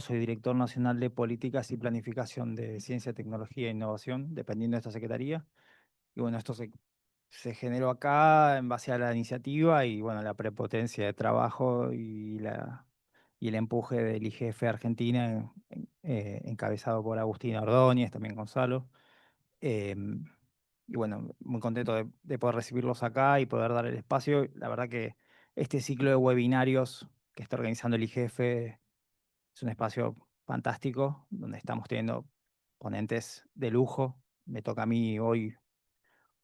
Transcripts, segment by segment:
Soy director nacional de Políticas y Planificación de Ciencia, Tecnología e Innovación, dependiendo de esta secretaría. Y bueno, esto se generó acá en base a la iniciativa y bueno, la prepotencia de trabajo y el empuje del IGF Argentina, encabezado por Agustín Ordóñez, también Gonzalo. Em, y bueno, muy contento de poder recibirlos acá y poder dar el espacio. La verdad que este ciclo de webinarios que está organizando el IGF es un espacio fantástico donde estamos teniendo ponentes de lujo. Me toca a mí hoy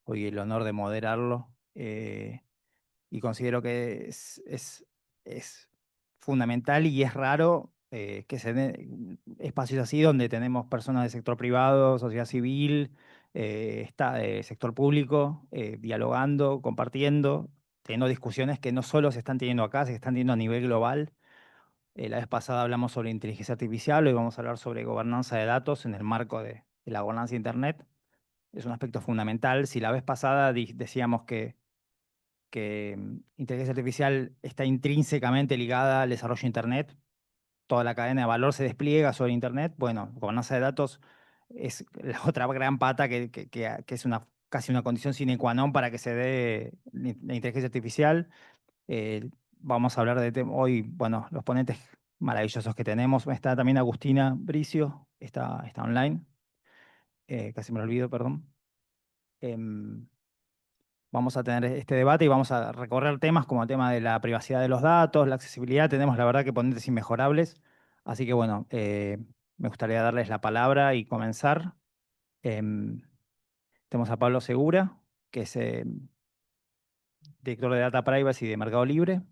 el honor de moderarlo, y considero que es fundamental y es raro que se den espacios así donde tenemos personas del sector privado, sociedad civil, sector público, dialogando, compartiendo, teniendo discusiones que no solo se están teniendo acá, se están teniendo a nivel global. La vez pasada hablamos sobre inteligencia artificial, hoy vamos a hablar sobre gobernanza de datos en el marco de la gobernanza de Internet. Es un aspecto fundamental. Si la vez pasada decíamos que inteligencia artificial está intrínsecamente ligada al desarrollo de Internet, toda la cadena de valor se despliega sobre Internet, bueno, gobernanza de datos es la otra gran pata que es casi una condición sine qua non para que se dé la inteligencia artificial. Vamos a hablar hoy, bueno, los ponentes maravillosos que tenemos. Está también Agustina Bricio, está online. Casi me lo olvido, perdón. Em, Vamos a tener este debate y vamos a recorrer temas como el tema de la privacidad de los datos, la accesibilidad. Tenemos, la verdad, que ponentes inmejorables. Así que, bueno, me gustaría darles la palabra y comenzar. Em, Tenemos a Pablo Segura, que es director de Data Privacy de Mercado Libre.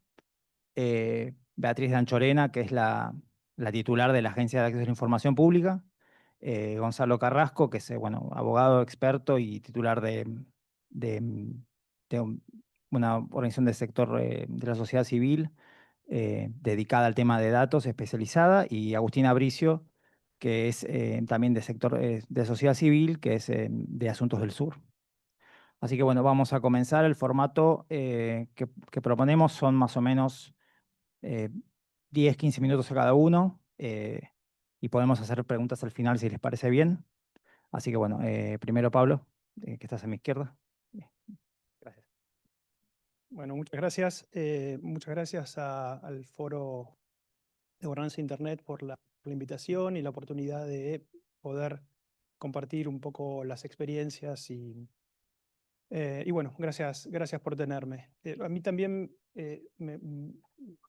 Beatriz Danchorena, que es la titular de la Agencia de Acceso a la Información Pública. Gonzalo Carrasco, que es bueno, abogado experto y titular de, de una organización del sector de la sociedad civil dedicada al tema de datos, especializada. Y Agustina Bricio, que es también de sector de sociedad civil, que es de Asuntos del Sur. Así que bueno, vamos a comenzar. El formato que proponemos son más o menos eh, 10, 15 minutos a cada uno, y podemos hacer preguntas al final si les parece bien. Así que bueno, primero Pablo, que estás a mi izquierda. Eh, Gracias. Bueno, muchas gracias. Muchas gracias al Foro de Gobernanza de Internet por la invitación y la oportunidad de poder compartir un poco las experiencias y bueno, gracias por tenerme. A mí también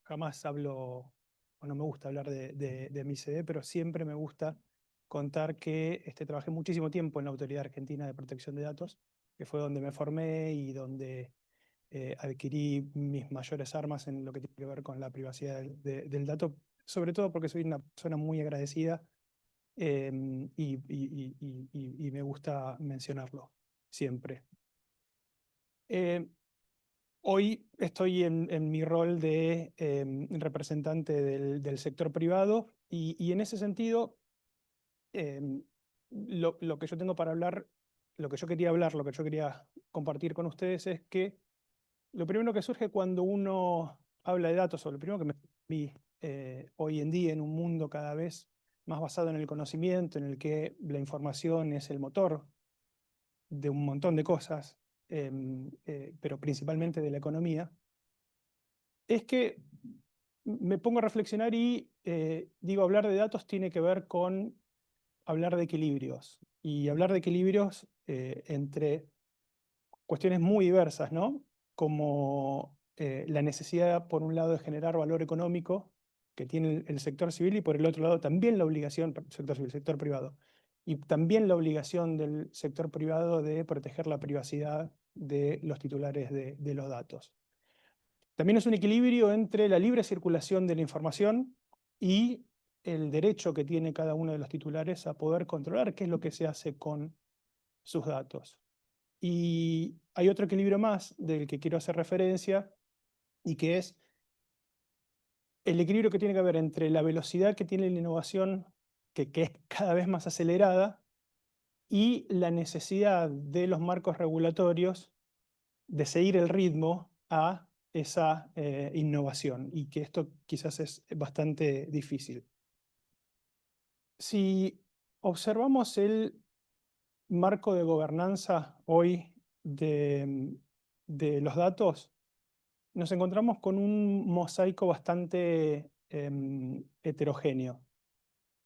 jamás hablo, o no me gusta hablar de mi CV, pero siempre me gusta contar que trabajé muchísimo tiempo en la Autoridad Argentina de Protección de Datos, que fue donde me formé y donde adquirí mis mayores armas en lo que tiene que ver con la privacidad del dato, sobre todo porque soy una persona muy agradecida y me gusta mencionarlo siempre. Eh, Hoy estoy en mi rol de representante del sector privado y en ese sentido em, lo que yo tengo para hablar, lo que yo quería hablar, lo que yo quería compartir con ustedes es que lo primero que surge cuando uno habla de datos, o lo primero que me vi hoy en día en un mundo cada vez más basado en el conocimiento, en el que la información es el motor de un montón de cosas, pero principalmente de la economía, es que me pongo a reflexionar y digo, hablar de datos tiene que ver con hablar de equilibrios, y hablar de equilibrios entre cuestiones muy diversas, ¿no? Como la necesidad, por un lado, de generar valor económico que tiene el sector civil, y por el otro lado también la obligación, sector civil, sector privado, y también la obligación del sector privado de proteger la privacidad de los titulares de los datos. También es un equilibrio entre la libre circulación de la información y el derecho que tiene cada uno de los titulares a poder controlar qué es lo que se hace con sus datos. Y hay otro equilibrio más del que quiero hacer referencia, y que es el equilibrio que tiene que haber entre la velocidad que tiene la innovación, que es cada vez más acelerada, y la necesidad de los marcos regulatorios de seguir el ritmo a esa innovación, y que esto quizás es bastante difícil. Si observamos el marco de gobernanza hoy de los datos, nos encontramos con un mosaico bastante heterogéneo.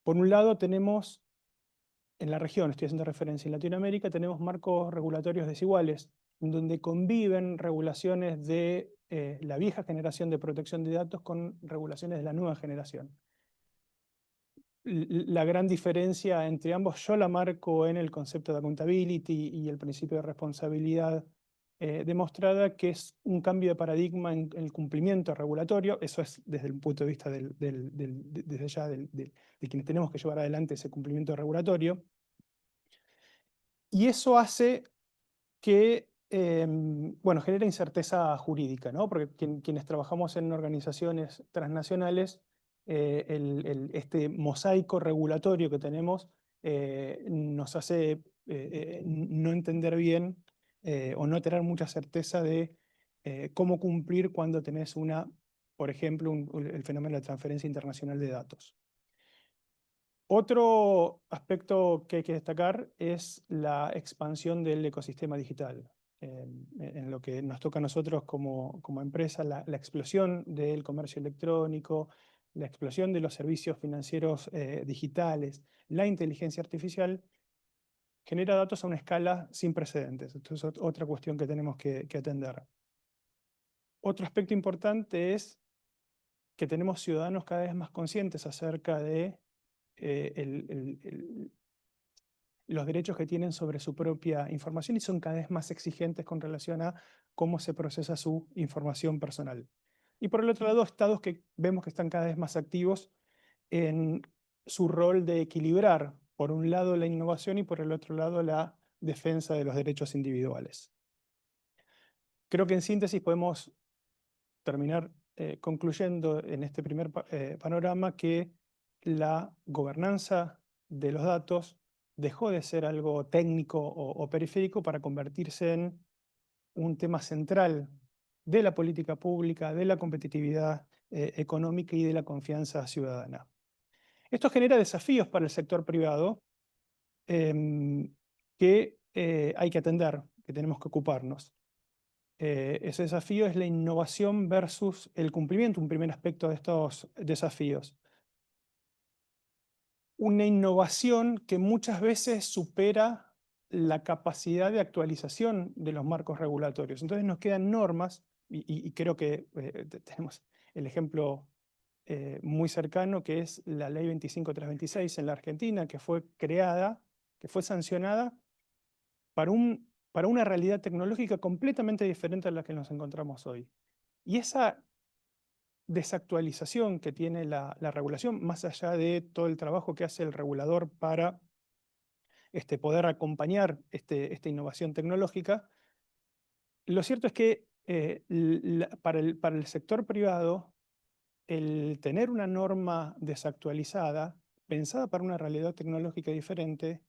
Por un lado tenemos, en la región, estoy haciendo referencia en Latinoamérica, tenemos marcos regulatorios desiguales, donde conviven regulaciones de la vieja generación de protección de datos con regulaciones de la nueva generación. La gran diferencia entre ambos yo la marco en el concepto de accountability y el principio de responsabilidad demostrada, que es un cambio de paradigma en el cumplimiento regulatorio. Eso es desde el punto de vista desde ya de quienes tenemos que llevar adelante ese cumplimiento regulatorio. Y eso hace que bueno, genera incerteza jurídica, ¿no? Porque quienes trabajamos en organizaciones transnacionales, este mosaico regulatorio que tenemos nos hace no entender bien o no tener mucha certeza de cómo cumplir cuando tenés por ejemplo, el fenómeno de transferencia internacional de datos. Otro aspecto que hay que destacar es la expansión del ecosistema digital. En lo que nos toca a nosotros como empresa, la explosión del comercio electrónico, la explosión de los servicios financieros digitales, la inteligencia artificial, genera datos a una escala sin precedentes. Esto es otra cuestión que tenemos que atender. Otro aspecto importante es que tenemos ciudadanos cada vez más conscientes acerca de los derechos que tienen sobre su propia información y son cada vez más exigentes con relación a cómo se procesa su información personal. Y por el otro lado, estados que vemos que están cada vez más activos en su rol de equilibrar, por un lado, la innovación y por el otro lado, la defensa de los derechos individuales. Creo que en síntesis podemos terminar concluyendo en este primer panorama que la gobernanza de los datos dejó de ser algo técnico o periférico para convertirse en un tema central de la política pública, de la competitividad económica y de la confianza ciudadana. Esto genera desafíos para el sector privado que hay que atender, que tenemos que ocuparnos. Ese desafío es la innovación versus el cumplimiento, un primer aspecto de estos desafíos. Una innovación que muchas veces supera la capacidad de actualización de los marcos regulatorios. Entonces nos quedan normas, y creo que tenemos el ejemplo muy cercano, que es la Ley 25326 en la Argentina, que fue creada, que fue sancionada para una realidad tecnológica completamente diferente a la que nos encontramos hoy. Y esa desactualización que tiene la regulación, más allá de todo el trabajo que hace el regulador para poder acompañar esta innovación tecnológica, lo cierto es que para el sector privado, el tener una norma desactualizada, pensada para una realidad tecnológica diferente,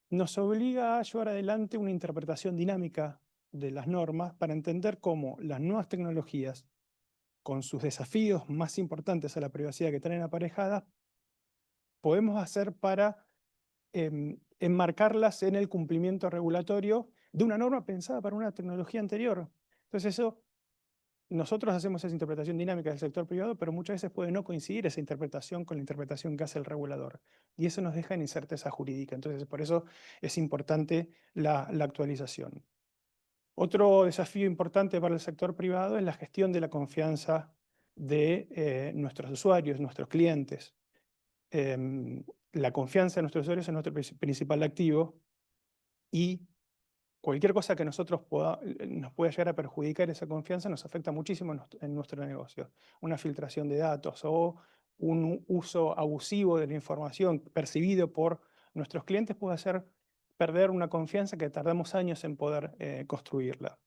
nos obliga a llevar adelante una interpretación dinámica de las normas para entender cómo las nuevas tecnologías, con sus desafíos más importantes a la privacidad que traen aparejadas, podemos hacer para enmarcarlas en el cumplimiento regulatorio de una norma pensada para una tecnología anterior. Entonces nosotros hacemos esa interpretación dinámica del sector privado, pero muchas veces puede no coincidir esa interpretación con la interpretación que hace el regulador. Y eso nos deja en incerteza jurídica. Entonces, por eso es importante la actualización. Otro desafío importante para el sector privado es la gestión de la confianza de nuestros usuarios, nuestros clientes. La confianza de nuestros usuarios es nuestro principal activo y cualquier cosa que nos pueda llegar a perjudicar esa confianza nos afecta muchísimo en nuestro negocio. Una filtración de datos o un uso abusivo de la información percibido por nuestros clientes puede hacer perder una confianza que tardamos años en poder construirla.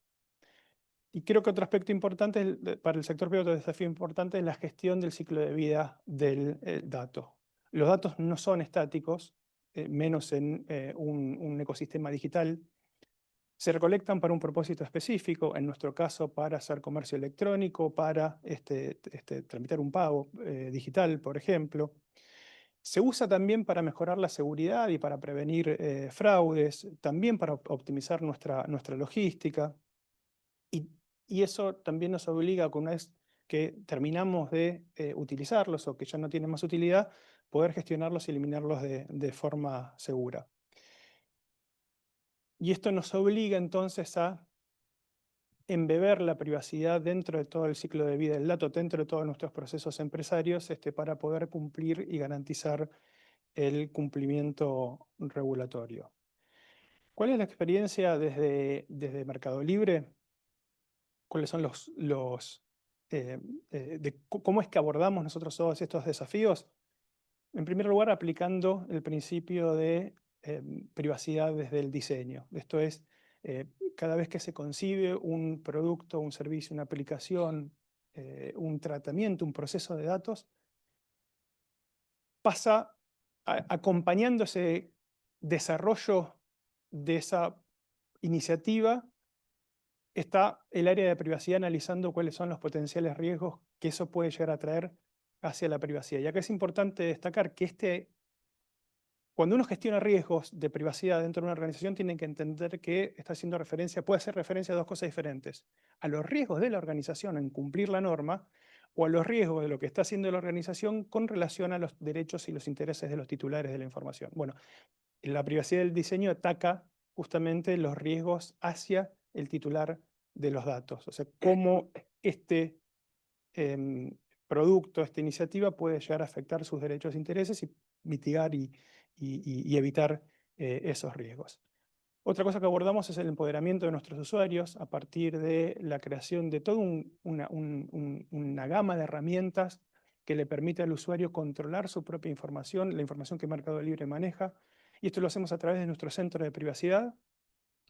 Y creo que otro aspecto importante para el sector privado, otro desafío importante es la gestión del ciclo de vida del dato. Los datos no son estáticos, menos en un ecosistema digital. Se recolectan para un propósito específico, en nuestro caso para hacer comercio electrónico, para tramitar un pago digital, por ejemplo. Se usa también para mejorar la seguridad y para prevenir fraudes, también para optimizar nuestra logística. Y, y eso también nos obliga, con una vez que terminamos de utilizarlos o que ya no tienen más utilidad, poder gestionarlos y eliminarlos de forma segura. Y esto nos obliga entonces a embeber la privacidad dentro de todo el ciclo de vida del dato, dentro de todos nuestros procesos empresarios, para poder cumplir y garantizar el cumplimiento regulatorio. ¿Cuál es la experiencia desde Mercado Libre? ¿Cuáles son cómo es que abordamos nosotros todos estos desafíos? En primer lugar, aplicando el principio de privacidad desde el diseño. Esto es, cada vez que se concibe un producto, un servicio, una aplicación, un tratamiento, un proceso de datos, pasa acompañando ese desarrollo de esa iniciativa, está el área de privacidad analizando cuáles son los potenciales riesgos que eso puede llegar a traer hacia la privacidad. Y acá es importante destacar que cuando uno gestiona riesgos de privacidad dentro de una organización, tiene que entender que está haciendo referencia, puede hacer referencia a dos cosas diferentes: a los riesgos de la organización en cumplir la norma, o a los riesgos de lo que está haciendo la organización con relación a los derechos y los intereses de los titulares de la información. Bueno, la privacidad del diseño ataca justamente los riesgos hacia el titular de los datos. O sea, cómo este producto, esta iniciativa puede llegar a afectar sus derechos e intereses y mitigar y evitar esos riesgos. Otra cosa que abordamos es el empoderamiento de nuestros usuarios a partir de la creación de toda una gama de herramientas que le permite al usuario controlar su propia información, la información que Mercado Libre maneja. Y esto lo hacemos a través de nuestro centro de privacidad,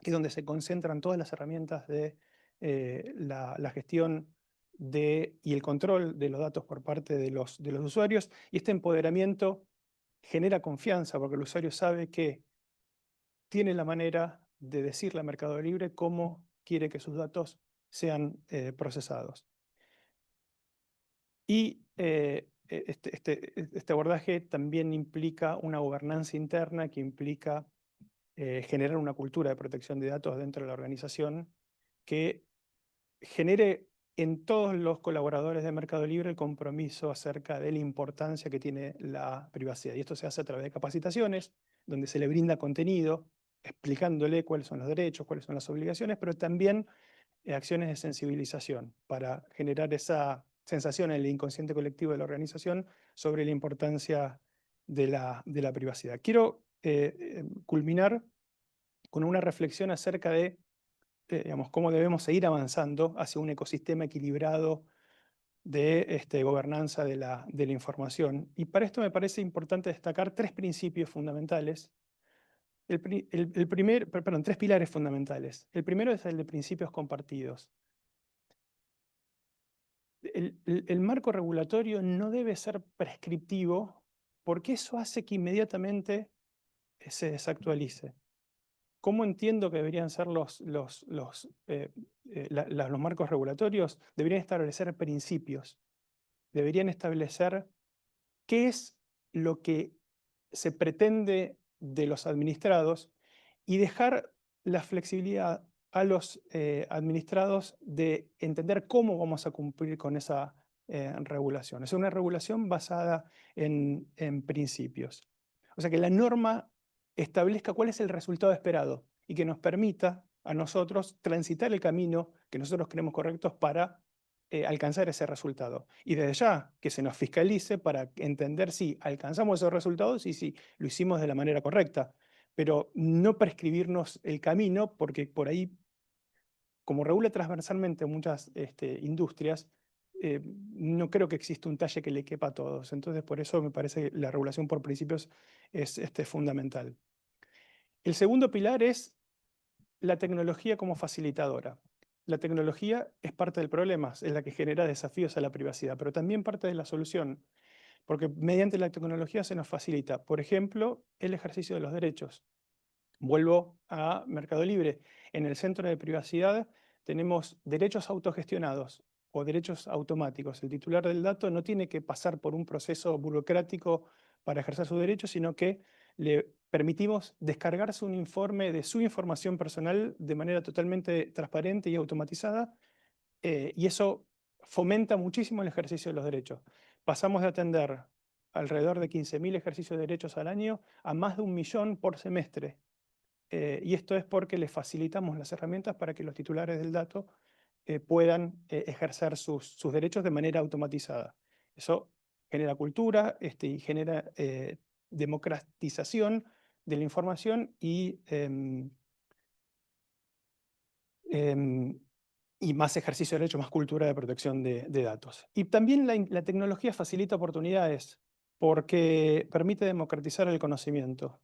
que es donde se concentran todas las herramientas de la gestión y el control de los datos por parte de los usuarios. Y este empoderamiento genera confianza porque el usuario sabe que tiene la manera de decirle a Mercado Libre cómo quiere que sus datos sean procesados. Y este abordaje también implica una gobernanza interna que implica generar una cultura de protección de datos dentro de la organización que genere en todos los colaboradores de Mercado Libre el compromiso acerca de la importancia que tiene la privacidad. Y esto se hace a través de capacitaciones, donde se le brinda contenido, explicándole cuáles son los derechos, cuáles son las obligaciones, pero también acciones de sensibilización para generar esa sensación en el inconsciente colectivo de la organización sobre la importancia de la privacidad. Quiero culminar con una reflexión acerca de digamos, cómo debemos seguir avanzando hacia un ecosistema equilibrado de gobernanza de la información. Y para esto me parece importante destacar tres principios fundamentales. Tres pilares fundamentales. El primero es el de principios compartidos. El marco regulatorio no debe ser prescriptivo porque eso hace que inmediatamente se desactualice. ¿Cómo entiendo que deberían ser los marcos regulatorios? Deberían establecer principios, deberían establecer qué es lo que se pretende de los administrados y dejar la flexibilidad a los administrados de entender cómo vamos a cumplir con esa regulación. Es una regulación basada en principios. O sea, que la norma establezca cuál es el resultado esperado y que nos permita a nosotros transitar el camino que nosotros creemos correctos para alcanzar ese resultado. Y desde ya que se nos fiscalice para entender si alcanzamos esos resultados y si lo hicimos de la manera correcta. Pero no prescribirnos el camino, porque por ahí, como regula transversalmente muchas industrias, no creo que exista un talle que le quepa a todos. Entonces, por eso me parece que la regulación por principios es fundamental. El segundo pilar es la tecnología como facilitadora. La tecnología es parte del problema, es la que genera desafíos a la privacidad, pero también parte de la solución, porque mediante la tecnología se nos facilita, por ejemplo, el ejercicio de los derechos. Vuelvo a Mercado Libre. En el centro de privacidad tenemos derechos autogestionados o derechos automáticos. El titular del dato no tiene que pasar por un proceso burocrático para ejercer sus derechos, sino que le permitimos descargarse un informe de su información personal de manera totalmente transparente y automatizada, y eso fomenta muchísimo el ejercicio de los derechos. Pasamos de atender alrededor de 15.000 ejercicios de derechos al año a más de 1.000.000 por semestre. Y esto es porque les facilitamos las herramientas para que los titulares del dato puedan ejercer sus derechos de manera automatizada. Eso genera cultura y genera democratización de la información em, y más ejercicio de derecho, más cultura de protección de datos. Y también la tecnología facilita oportunidades porque permite democratizar el conocimiento.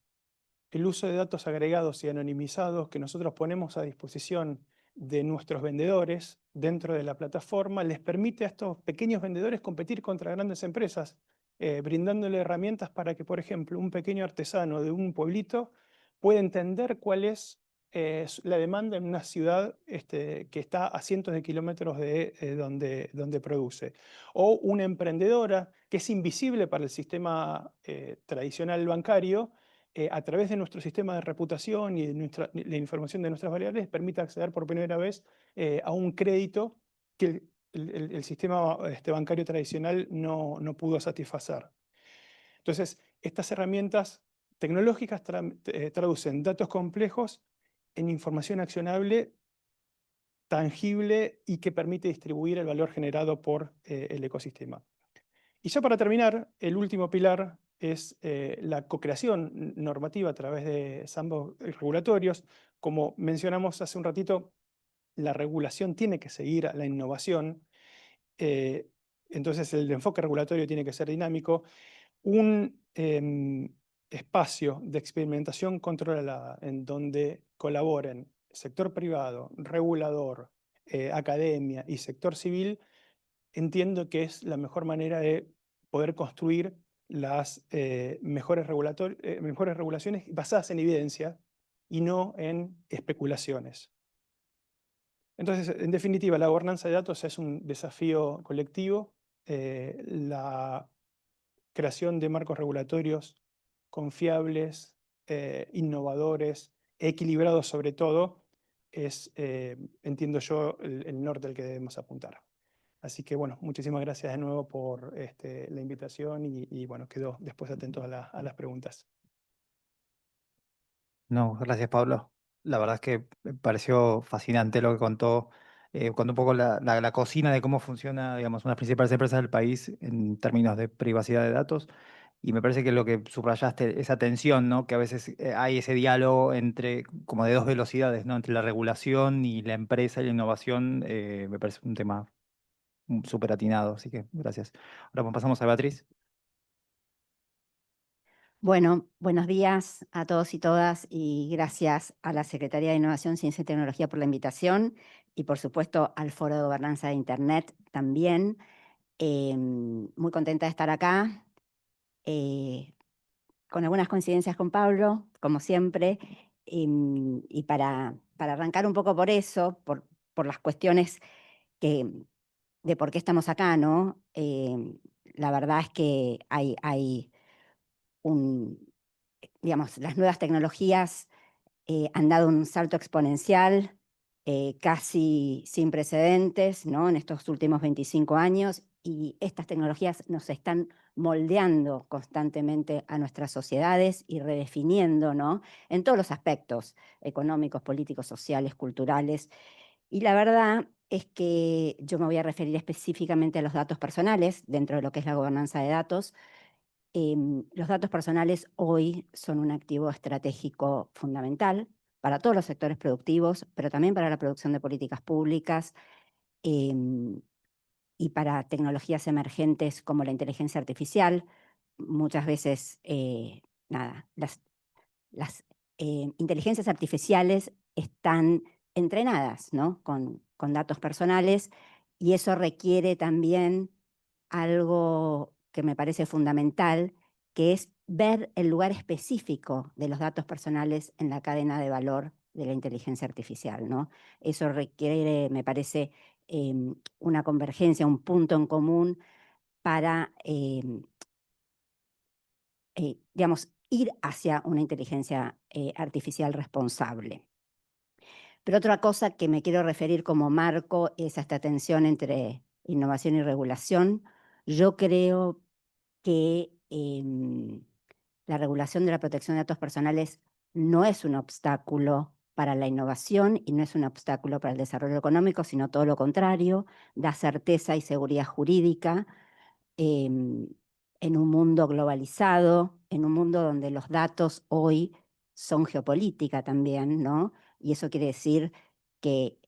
El uso de datos agregados y anonimizados que nosotros ponemos a disposición de nuestros vendedores dentro de la plataforma les permite a estos pequeños vendedores competir contra grandes empresas, brindándole herramientas para que, por ejemplo, un pequeño artesano de un pueblito pueda entender cuál es la demanda en una ciudad que está a cientos de kilómetros de donde produce. O una emprendedora que es invisible para el sistema tradicional bancario, a través de nuestro sistema de reputación y de la información de nuestras variables, permite acceder por primera vez a un crédito que el sistema bancario tradicional no pudo satisfacer. Entonces, estas herramientas tecnológicas traducen datos complejos en información accionable, tangible y que permite distribuir el valor generado por el ecosistema. Y ya para terminar, el último pilar es la co-creación normativa a través de sandbox regulatorios. Como mencionamos hace un ratito, la regulación tiene que seguir a la innovación, eh, entonces el enfoque regulatorio tiene que ser dinámico. Un espacio de experimentación controlada en donde colaboren sector privado, regulador, academia y sector civil, entiendo que es la mejor manera de poder construir las mejores regulaciones basadas en evidencia y no en especulaciones. Entonces, en definitiva, la gobernanza de datos es un desafío colectivo. La creación de marcos regulatorios confiables, innovadores, equilibrados sobre todo, es, entiendo yo, el norte al que debemos apuntar. Así que bueno, muchísimas gracias de nuevo por la invitación y bueno, quedo después atento a las preguntas. No, gracias, Pablo. La verdad es que me pareció fascinante lo que contó un poco la cocina de cómo funciona, digamos, una de las principales empresas del país en términos de privacidad de datos. Y me parece que lo que subrayaste, esa tensión, ¿no? Que a veces hay ese diálogo entre, como de dos velocidades, ¿no? Entre la regulación y la empresa y la innovación, me parece un tema súper atinado, así que gracias. Ahora pues, pasamos a Beatriz. Bueno, buenos días a todos y todas y gracias a la Secretaría de Innovación, Ciencia y Tecnología por la invitación y por supuesto al Foro de Gobernanza de Internet también. Muy contenta de estar acá, con algunas coincidencias con Pablo, como siempre, y para arrancar un poco por eso, por las cuestiones de por qué estamos acá, ¿no? La verdad es que hay digamos, las nuevas tecnologías han dado un salto exponencial, casi sin precedentes, ¿no? En estos últimos 25 años, y estas tecnologías nos están moldeando constantemente a nuestras sociedades y redefiniendo, ¿no? En todos los aspectos, económicos, políticos, sociales, culturales. Y la verdad es que yo me voy a referir específicamente a los datos personales dentro de lo que es la gobernanza de datos. Los datos personales hoy son un activo estratégico fundamental para todos los sectores productivos, pero también para la producción de políticas públicas em, y para tecnologías emergentes como la inteligencia artificial. Muchas veces, nada, las inteligencias artificiales están entrenadas, ¿no? Con datos personales, y eso requiere también algo que me parece fundamental, que es ver el lugar específico de los datos personales en la cadena de valor de la inteligencia artificial, ¿no? Eso requiere, me parece, una convergencia, un punto en común para digamos, ir hacia una inteligencia artificial responsable. Pero otra cosa que me quiero referir como marco es a esta tensión entre innovación y regulación. Yo creo que la regulación de la protección de datos personales no es un obstáculo para la innovación y no es un obstáculo para el desarrollo económico, sino todo lo contrario, da certeza y seguridad jurídica en un mundo globalizado, en un mundo donde los datos hoy son geopolítica también, ¿no? Y eso quiere decir que,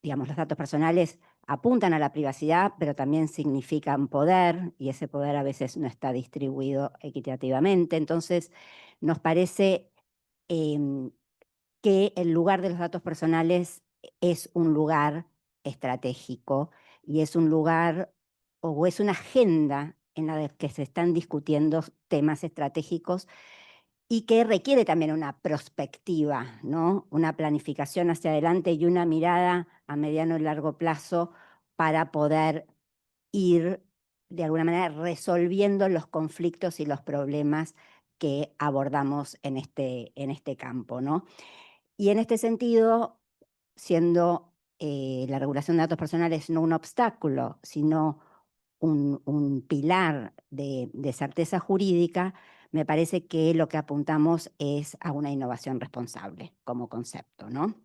digamos, los datos personales apuntan a la privacidad, pero también significan poder, y ese poder a veces no está distribuido equitativamente. Entonces, nos parece que el lugar de los datos personales es un lugar estratégico y es un lugar o es una agenda en la que se están discutiendo temas estratégicos y que requiere también una perspectiva, ¿no? Una planificación hacia adelante y una mirada a mediano y largo plazo para poder ir de alguna manera resolviendo los conflictos y los problemas que abordamos en este campo, ¿no? Y en este sentido, siendo la regulación de datos personales no un obstáculo, sino un pilar de certeza jurídica, me parece que lo que apuntamos es a una innovación responsable como concepto, ¿no?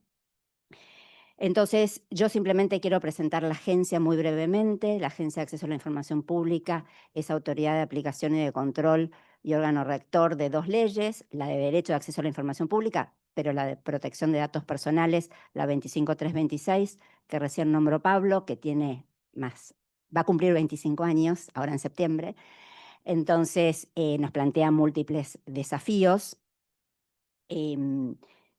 Entonces, yo simplemente quiero presentar la agencia muy brevemente. La Agencia de Acceso a la Información Pública es autoridad de aplicación y de control y órgano rector de 2 leyes, la de Derecho de Acceso a la Información Pública, pero la de Protección de Datos Personales, la 25326, que recién nombró Pablo, que tiene más, va a cumplir 25 años ahora en septiembre. Entonces, nos plantea múltiples desafíos.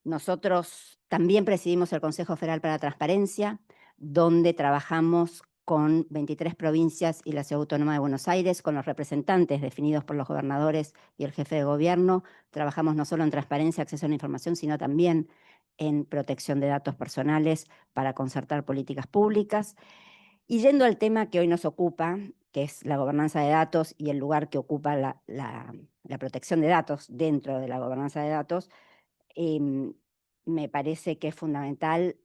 Nosotros también presidimos el Consejo Federal para la Transparencia, donde trabajamos con 23 provincias y la Ciudad Autónoma de Buenos Aires, con los representantes definidos por los gobernadores y el jefe de gobierno. Trabajamos no solo en transparencia, acceso a la información, sino también en protección de datos personales para concertar políticas públicas. Y yendo al tema que hoy nos ocupa, que es la gobernanza de datos y el lugar que ocupa la protección de datos dentro de la gobernanza de datos, me parece que es fundamental.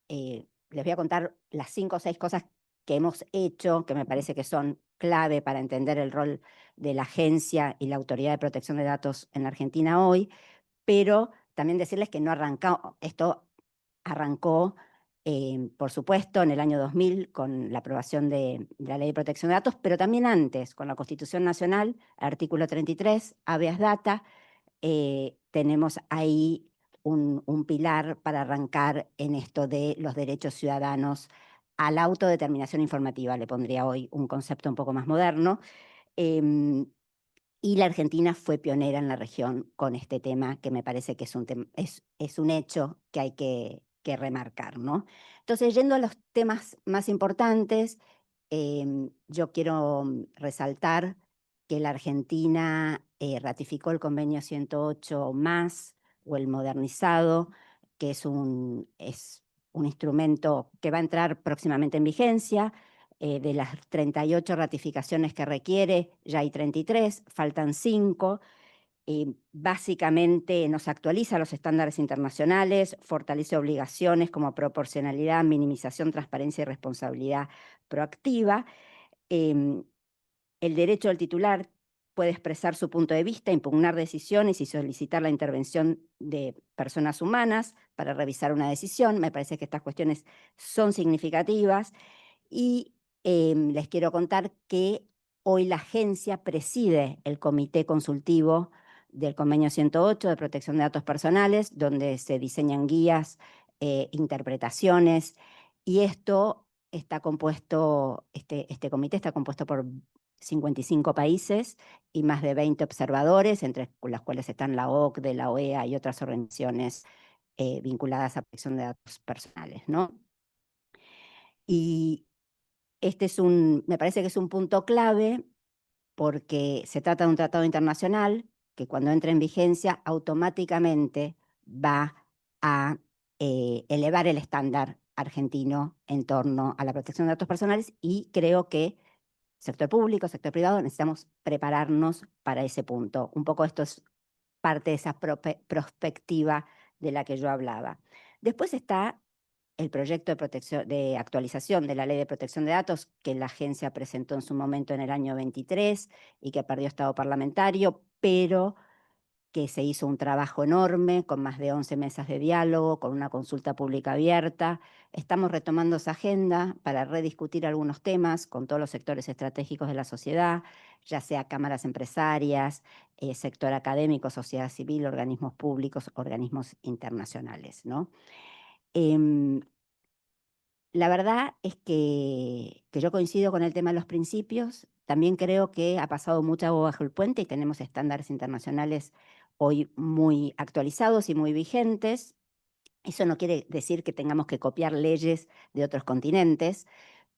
Les voy a contar las 5 o 6 cosas que hemos hecho, que me parece que son clave para entender el rol de la agencia y la Autoridad de Protección de Datos en la Argentina hoy, pero también decirles que no arrancó, esto arrancó, por supuesto, en el año 2000 con la aprobación de la Ley de Protección de Datos, pero también antes, con la Constitución Nacional, artículo 33, habeas data. Tenemos ahí un pilar para arrancar en esto de los derechos ciudadanos a la autodeterminación informativa, le pondría hoy un concepto un poco más moderno. Y la Argentina fue pionera en la región con este tema, que me parece que es un hecho que hay que remarcar, ¿no? Entonces, yendo a los temas más importantes, yo quiero resaltar que la Argentina ratificó el convenio 108 más, o el modernizado, que es un instrumento que va a entrar próximamente en vigencia. De las 38 ratificaciones que requiere, ya hay 33, faltan 5. Básicamente nos actualiza los estándares internacionales, fortalece obligaciones como proporcionalidad, minimización, transparencia y responsabilidad proactiva. El derecho del titular puede expresar su punto de vista, impugnar decisiones y solicitar la intervención de personas humanas para revisar una decisión. Me parece que estas cuestiones son significativas. Y les quiero contar que hoy la agencia preside el comité consultivo del convenio 108 de protección de datos personales, donde se diseñan guías, interpretaciones, y esto está compuesto, este comité está compuesto por 55 países y más de 20 observadores, entre los cuales están la OCDE, la OEA y otras organizaciones vinculadas a protección de datos personales, ¿no? Y me parece que es un punto clave porque se trata de un tratado internacional que cuando entre en vigencia automáticamente va a elevar el estándar argentino en torno a la protección de datos personales, y creo que sector público, sector privado, necesitamos prepararnos para ese punto. Un poco esto es parte de esa prospectiva de la que yo hablaba. Después está el proyecto de actualización de la Ley de Protección de Datos que la agencia presentó en su momento en el año 23 y que perdió estado parlamentario, pero que se hizo un trabajo enorme con más de 11 mesas de diálogo, con una consulta pública abierta. Estamos retomando esa agenda para rediscutir algunos temas con todos los sectores estratégicos de la sociedad, ya sea cámaras empresarias, sector académico, sociedad civil, organismos públicos, organismos internacionales, ¿no? La verdad es que yo coincido con el tema de los principios. También creo que ha pasado mucha agua bajo el puente y tenemos estándares internacionales hoy muy actualizados y muy vigentes. Eso no quiere decir que tengamos que copiar leyes de otros continentes,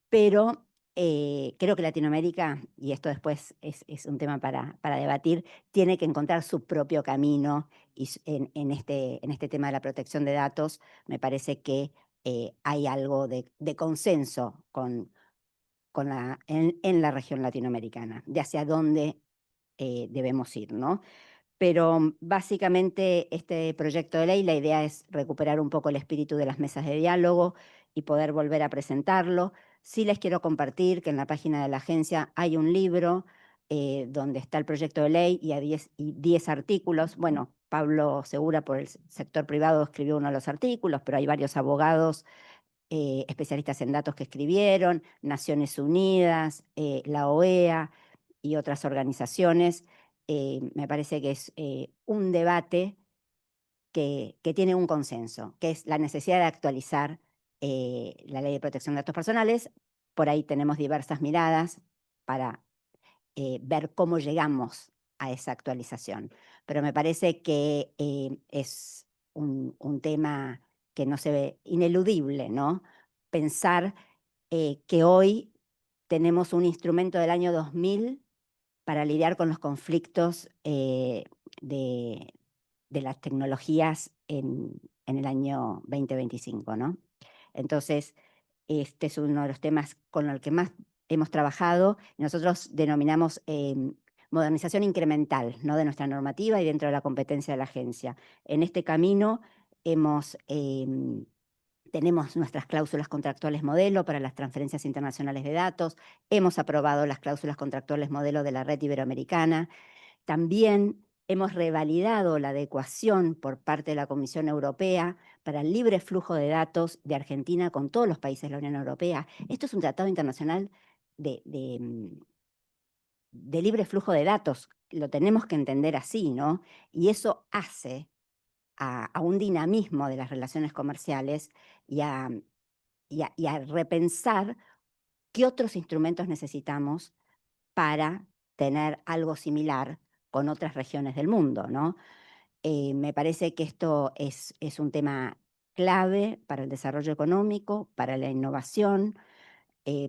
pero creo que Latinoamérica, y esto después es un tema para debatir, tiene que encontrar su propio camino y en este tema de la protección de datos me parece que hay algo de consenso en la región latinoamericana, de hacia dónde debemos ir, ¿no? Pero básicamente este proyecto de ley, la idea es recuperar un poco el espíritu de las mesas de diálogo y poder volver a presentarlo. Sí les quiero compartir que en la página de la agencia hay un libro donde está el proyecto de ley y 10 artículos. Bueno, Pablo Segura por el sector privado escribió uno de los artículos, pero hay varios abogados especialistas en datos que escribieron, Naciones Unidas, la OEA y otras organizaciones. Me parece que es un debate que tiene un consenso, que es la necesidad de actualizar la Ley de Protección de Datos Personales. Por ahí tenemos diversas miradas para ver cómo llegamos a esa actualización. Pero me parece que es un tema que no se ve ineludible, ¿no? Pensar que hoy tenemos un instrumento del año 2000 para lidiar con los conflictos de las tecnologías en el año 2025, ¿no? Entonces, este es uno de los temas con el que más hemos trabajado. Nosotros denominamos modernización incremental, ¿no? De nuestra normativa y dentro de la competencia de la agencia. En este camino tenemos nuestras cláusulas contractuales modelo para las transferencias internacionales de datos, hemos aprobado las cláusulas contractuales modelo de la red iberoamericana, también hemos revalidado la adecuación por parte de la Comisión Europea para el libre flujo de datos de Argentina con todos los países de la Unión Europea. Esto es un tratado internacional de libre flujo de datos, lo tenemos que entender así, ¿no? Y eso hace a un dinamismo de las relaciones comerciales y a repensar qué otros instrumentos necesitamos para tener algo similar con otras regiones del mundo, ¿no? Me parece que esto es un tema clave para el desarrollo económico, para la innovación,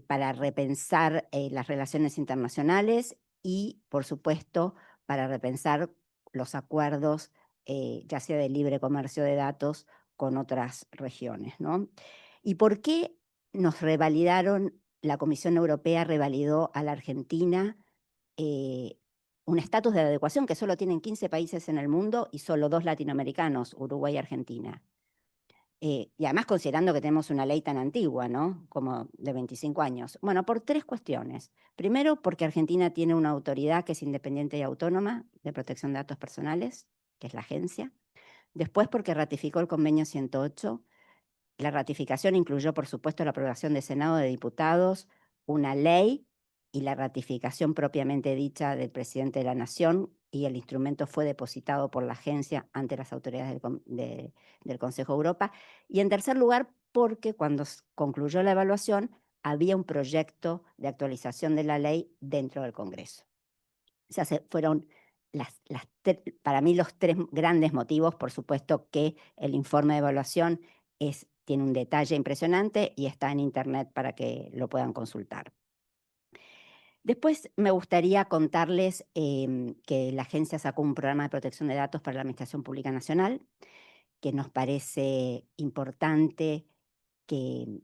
para repensar las relaciones internacionales y, por supuesto, para repensar los acuerdos, ya sea de libre comercio de datos con otras regiones, ¿no? ¿Y por qué nos revalidaron, la Comisión Europea revalidó a la Argentina un estatus de adecuación que solo tienen 15 países en el mundo y solo 2 latinoamericanos, Uruguay y Argentina? Y además considerando que tenemos una ley tan antigua, ¿no? Como de 25 años. Bueno, por 3 cuestiones. Primero, porque Argentina tiene una autoridad que es independiente y autónoma de protección de datos personales, que es la agencia. Después, porque ratificó el convenio 108. La ratificación incluyó, por supuesto, la aprobación del Senado de Diputados, una ley y la ratificación propiamente dicha del presidente de la Nación, y el instrumento fue depositado por la agencia ante las autoridades del Consejo de Europa. Y en tercer lugar, porque cuando concluyó la evaluación, había un proyecto de actualización de la ley dentro del Congreso. O sea, fueron para mí los 3 grandes motivos. Por supuesto que el informe de evaluación tiene un detalle impresionante y está en internet para que lo puedan consultar. Después me gustaría contarles que la agencia sacó un programa de protección de datos para la Administración Pública Nacional, que nos parece importante que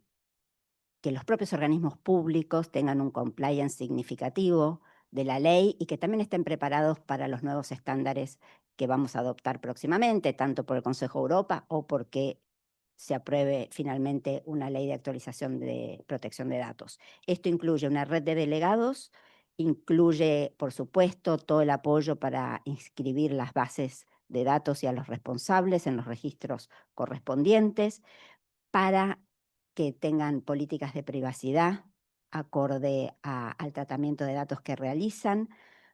que los propios organismos públicos tengan un compliance significativo de la ley y que también estén preparados para los nuevos estándares que vamos a adoptar próximamente, tanto por el Consejo de Europa o porque se apruebe finalmente una ley de actualización de protección de datos. Esto incluye una red de delegados, incluye, por supuesto, todo el apoyo para inscribir las bases de datos y a los responsables en los registros correspondientes, para que tengan políticas de privacidad acorde al tratamiento de datos que realizan.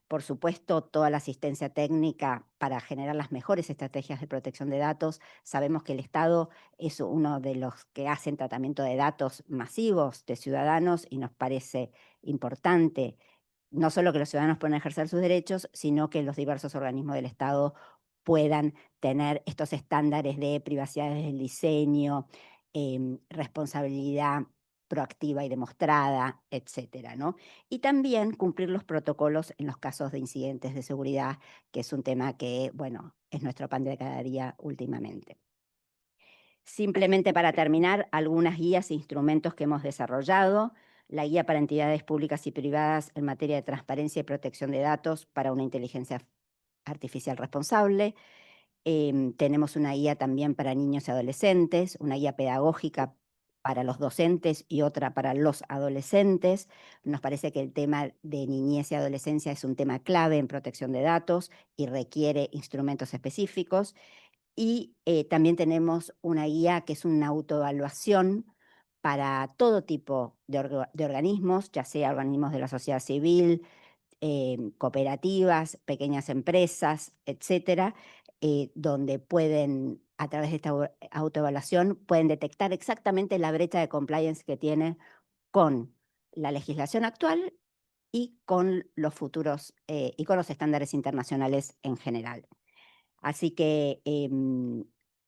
Por supuesto, toda la asistencia técnica para generar las mejores estrategias de protección de datos. Sabemos que el Estado es uno de los que hacen tratamiento de datos masivos de ciudadanos y nos parece importante no solo que los ciudadanos puedan ejercer sus derechos, sino que los diversos organismos del Estado puedan tener estos estándares de privacidad desde el diseño, responsabilidad proactiva y demostrada, etcétera, ¿no? Y también cumplir los protocolos en los casos de incidentes de seguridad, que es un tema que, bueno, es nuestro pan de cada día últimamente. Simplemente para terminar, algunas guías e instrumentos que hemos desarrollado. La guía para entidades públicas y privadas en materia de transparencia y protección de datos para una inteligencia artificial responsable. Tenemos una guía también para niños y adolescentes, una guía pedagógica para los docentes y otra para los adolescentes. Nos parece que el tema de niñez y adolescencia es un tema clave en protección de datos y requiere instrumentos específicos. Y también tenemos una guía que es una autoevaluación para todo tipo de organismos, ya sea organismos de la sociedad civil, cooperativas, pequeñas empresas, etcétera, donde pueden, a través de esta autoevaluación, pueden detectar exactamente la brecha de compliance que tiene con la legislación actual y con los futuros y con los estándares internacionales en general. Así que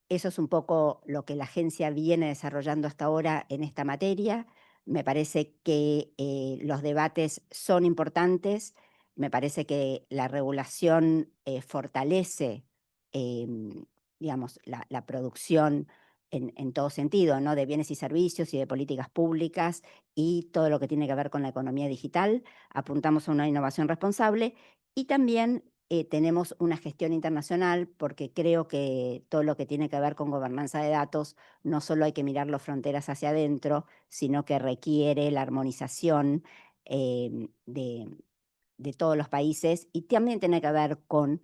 eso es un poco lo que la agencia viene desarrollando hasta ahora en esta materia. Me parece que los debates son importantes. Me parece que la regulación fortalece, digamos, la producción en todo sentido, ¿no? De bienes y servicios y de políticas públicas y todo lo que tiene que ver con la economía digital. Apuntamos a una innovación responsable y también tenemos una gestión internacional porque creo que todo lo que tiene que ver con gobernanza de datos no solo hay que mirar las fronteras hacia adentro, sino que requiere la armonización de todos los países y también tiene que ver con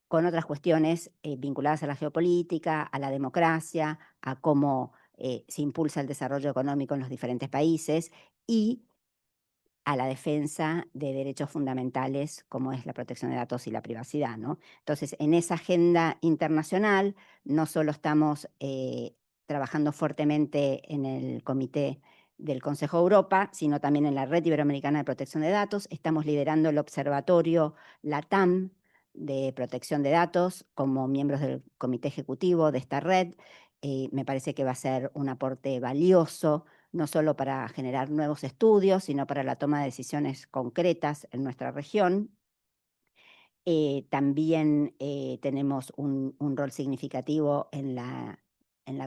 otras cuestiones vinculadas a la geopolítica, a la democracia, a cómo se impulsa el desarrollo económico en los diferentes países y a la defensa de derechos fundamentales como es la protección de datos y la privacidad, ¿no? Entonces, en esa agenda internacional no solo estamos trabajando fuertemente en el comité del Consejo de Europa, sino también en la Red Iberoamericana de Protección de Datos. Estamos liderando el observatorio LATAM de protección de datos como miembros del comité ejecutivo de esta red. Me parece que va a ser un aporte valioso no solo para generar nuevos estudios, sino para la toma de decisiones concretas en nuestra región. También tenemos un rol significativo en la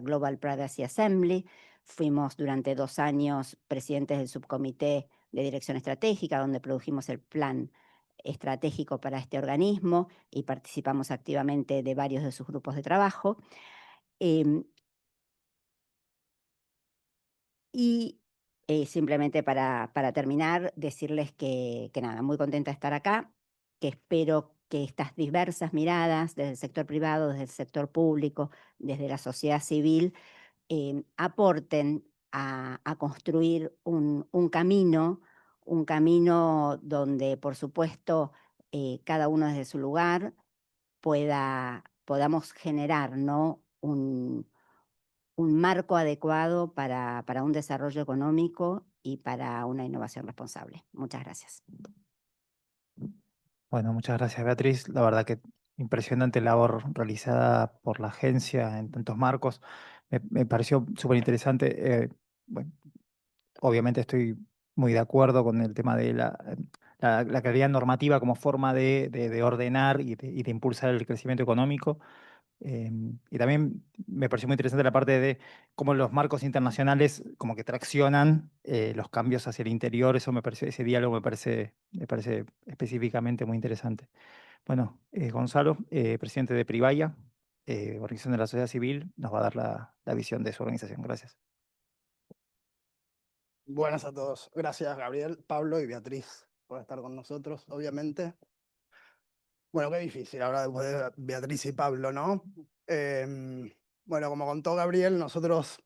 Global Privacy Assembly. Fuimos durante 2 años presidentes del subcomité de dirección estratégica, donde produjimos el plan estratégico para este organismo y participamos activamente de varios de sus grupos de trabajo. Y simplemente para terminar, decirles que nada, muy contenta de estar acá, que espero que estas diversas miradas desde el sector privado, desde el sector público, desde la sociedad civil, aporten a construir un camino donde, por supuesto, cada uno desde su lugar podamos generar, ¿no? un marco adecuado para un desarrollo económico y para una innovación responsable. Muchas gracias. Bueno, muchas gracias, Beatriz. La verdad que impresionante labor realizada por la agencia en tantos marcos. Me pareció súper interesante. Bueno, obviamente estoy muy de acuerdo con el tema de la claridad normativa como forma de ordenar y de impulsar el crecimiento económico. Y también me pareció muy interesante la parte de cómo los marcos internacionales como que traccionan los cambios hacia el interior. Eso me parece, ese diálogo me parece específicamente muy interesante. Bueno, Gonzalo, presidente de Privaya, organización de la sociedad civil, nos va a dar la visión de su organización. Gracias. Buenas a todos. Gracias, Gabriel, Pablo y Beatriz, por estar con nosotros, obviamente. Bueno, qué difícil ahora después de Beatriz y Pablo, ¿no? Bueno, como contó Gabriel, nosotros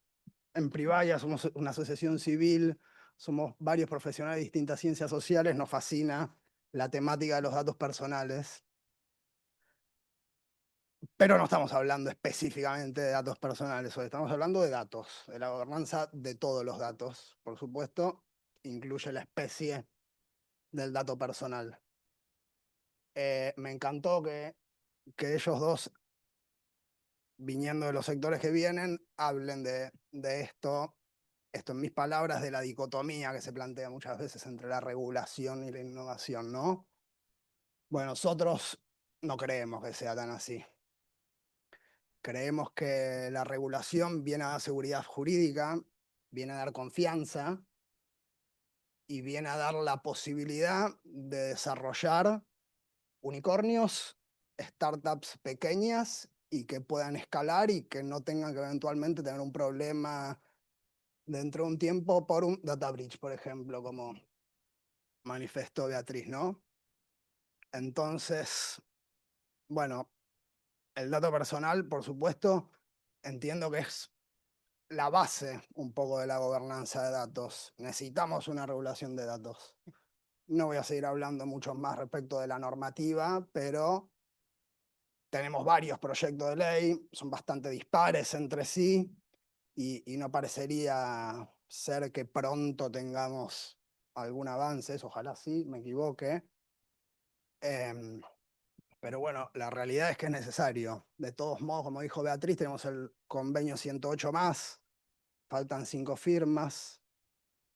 en Privaya somos una asociación civil, somos varios profesionales de distintas ciencias sociales, nos fascina la temática de los datos personales. Pero no estamos hablando específicamente de datos personales hoy, estamos hablando de datos, de la gobernanza de todos los datos. Por supuesto, incluye la especie del dato personal. Me encantó que ellos dos, viniendo de los sectores que vienen, hablen de esto en mis palabras, de la dicotomía que se plantea muchas veces entre la regulación y la innovación, ¿no? Bueno, nosotros no creemos que sea tan así. Creemos que la regulación viene a dar seguridad jurídica, viene a dar confianza y viene a dar la posibilidad de desarrollar unicornios, startups pequeñas y que puedan escalar y que no tengan que eventualmente tener un problema dentro de un tiempo por un data breach, por ejemplo, como manifestó Beatriz, ¿no? Entonces, bueno, el dato personal, por supuesto, entiendo que es la base un poco de la gobernanza de datos. Necesitamos una regulación de datos. No voy a seguir hablando mucho más respecto de la normativa, pero tenemos varios proyectos de ley, son bastante dispares entre sí y no parecería ser que pronto tengamos algún avance, ojalá sí, me equivoque. Pero bueno, la realidad es que es necesario. De todos modos, como dijo Beatriz, tenemos el convenio 108 más, faltan 5 firmas,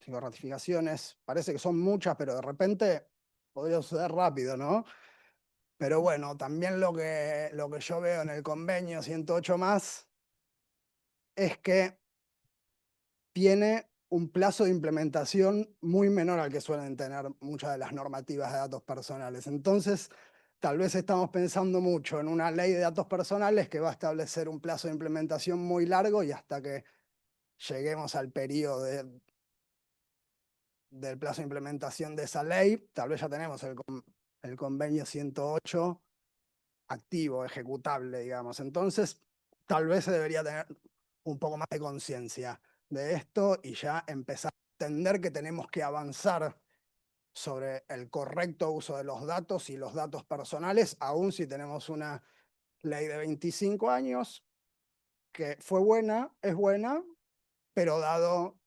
5 ratificaciones. Parece que son muchas, pero de repente podría suceder rápido, ¿no? Pero bueno, también lo que yo veo en el convenio 108 más es que tiene un plazo de implementación muy menor al que suelen tener muchas de las normativas de datos personales. Entonces, tal vez estamos pensando mucho en una ley de datos personales que va a establecer un plazo de implementación muy largo y hasta que lleguemos al periodo del plazo de implementación de esa ley, tal vez ya tenemos el convenio 108 activo, ejecutable, digamos. Entonces, tal vez se debería tener un poco más de conciencia de esto y ya empezar a entender que tenemos que avanzar sobre el correcto uso de los datos y los datos personales, aun si tenemos una ley de 25 años que fue buena, es buena, pero dado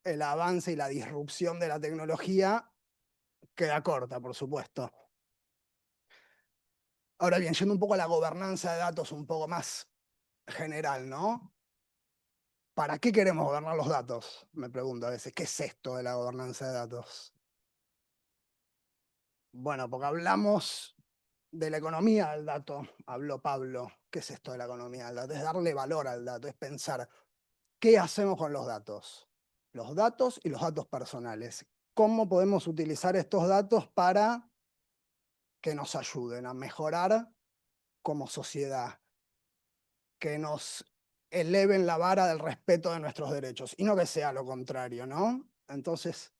el avance y la disrupción de la tecnología, queda corta, por supuesto. Ahora bien, yendo un poco a la gobernanza de datos un poco más general, ¿no? ¿Para qué queremos gobernar los datos? Me pregunto a veces, ¿qué es esto de la gobernanza de datos? Bueno, porque hablamos de la economía del dato, habló Pablo. ¿Qué es esto de la economía del dato? Es darle valor al dato, es pensar, ¿qué hacemos con los datos? Los datos y los datos personales. ¿Cómo podemos utilizar estos datos para que nos ayuden a mejorar como sociedad? Que nos eleven la vara del respeto de nuestros derechos y no que sea lo contrario, ¿no? Entonces,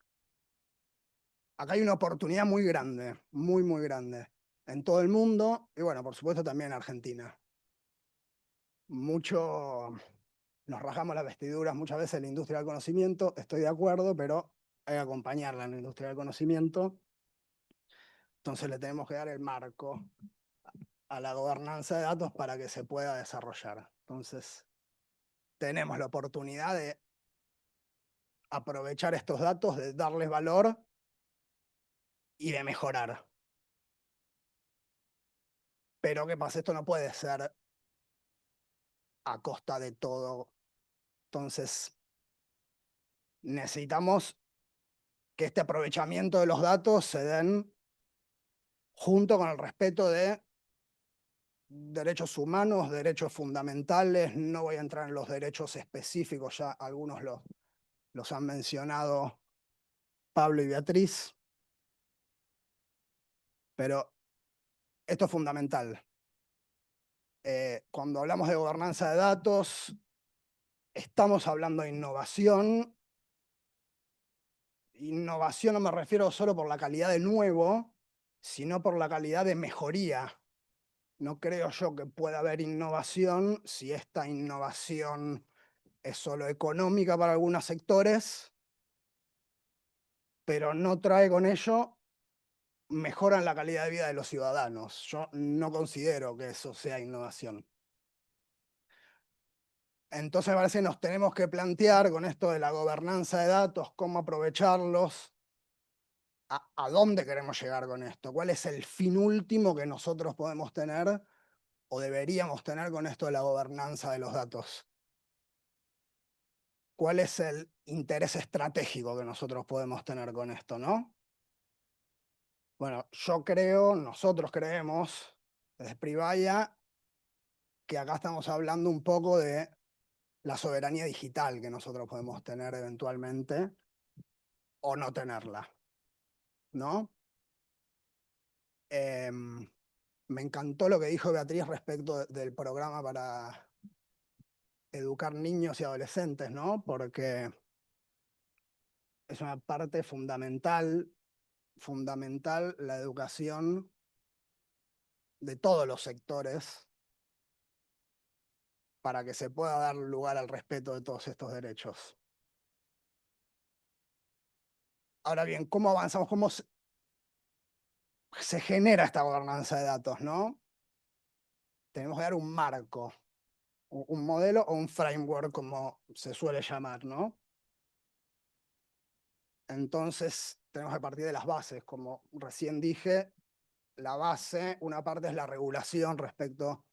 acá hay una oportunidad muy grande, muy, muy grande, en todo el mundo y bueno, por supuesto también en Argentina. Mucho nos rajamos las vestiduras muchas veces en la industria del conocimiento, estoy de acuerdo, pero hay que acompañarla en la industria del conocimiento. Entonces le tenemos que dar el marco a la gobernanza de datos para que se pueda desarrollar. Entonces, tenemos la oportunidad de aprovechar estos datos, de darles valor y de mejorar. Pero ¿qué pasa? Esto no puede ser a costa de todo. Entonces, necesitamos que este aprovechamiento de los datos se den junto con el respeto de derechos humanos, derechos fundamentales. No voy a entrar en los derechos específicos, ya algunos los han mencionado Pablo y Beatriz, pero esto es fundamental. Cuando hablamos de gobernanza de datos, estamos hablando de innovación. Innovación no me refiero solo por la calidad de nuevo, sino por la calidad de mejoría. No creo yo que pueda haber innovación si esta innovación es solo económica para algunos sectores, pero no trae con ello mejora en la calidad de vida de los ciudadanos. Yo no considero que eso sea innovación. Entonces me parece que nos tenemos que plantear con esto de la gobernanza de datos, cómo aprovecharlos, a dónde queremos llegar con esto, cuál es el fin último que nosotros podemos tener o deberíamos tener con esto de la gobernanza de los datos. ¿Cuál es el interés estratégico que nosotros podemos tener con esto, no? Bueno, nosotros creemos, desde Privaya, que acá estamos hablando un poco de la soberanía digital que nosotros podemos tener eventualmente o no tenerla, ¿no? Me encantó lo que dijo Beatriz respecto del programa para educar niños y adolescentes, ¿no? Porque es una parte fundamental la educación de todos los sectores para que se pueda dar lugar al respeto de todos estos derechos. Ahora bien, ¿cómo avanzamos? ¿Cómo se genera esta gobernanza de datos, no? Tenemos que dar un marco, un modelo o un framework, como se suele llamar, ¿no? Entonces, tenemos que partir de las bases. Como recién dije, la base, una parte es la regulación respecto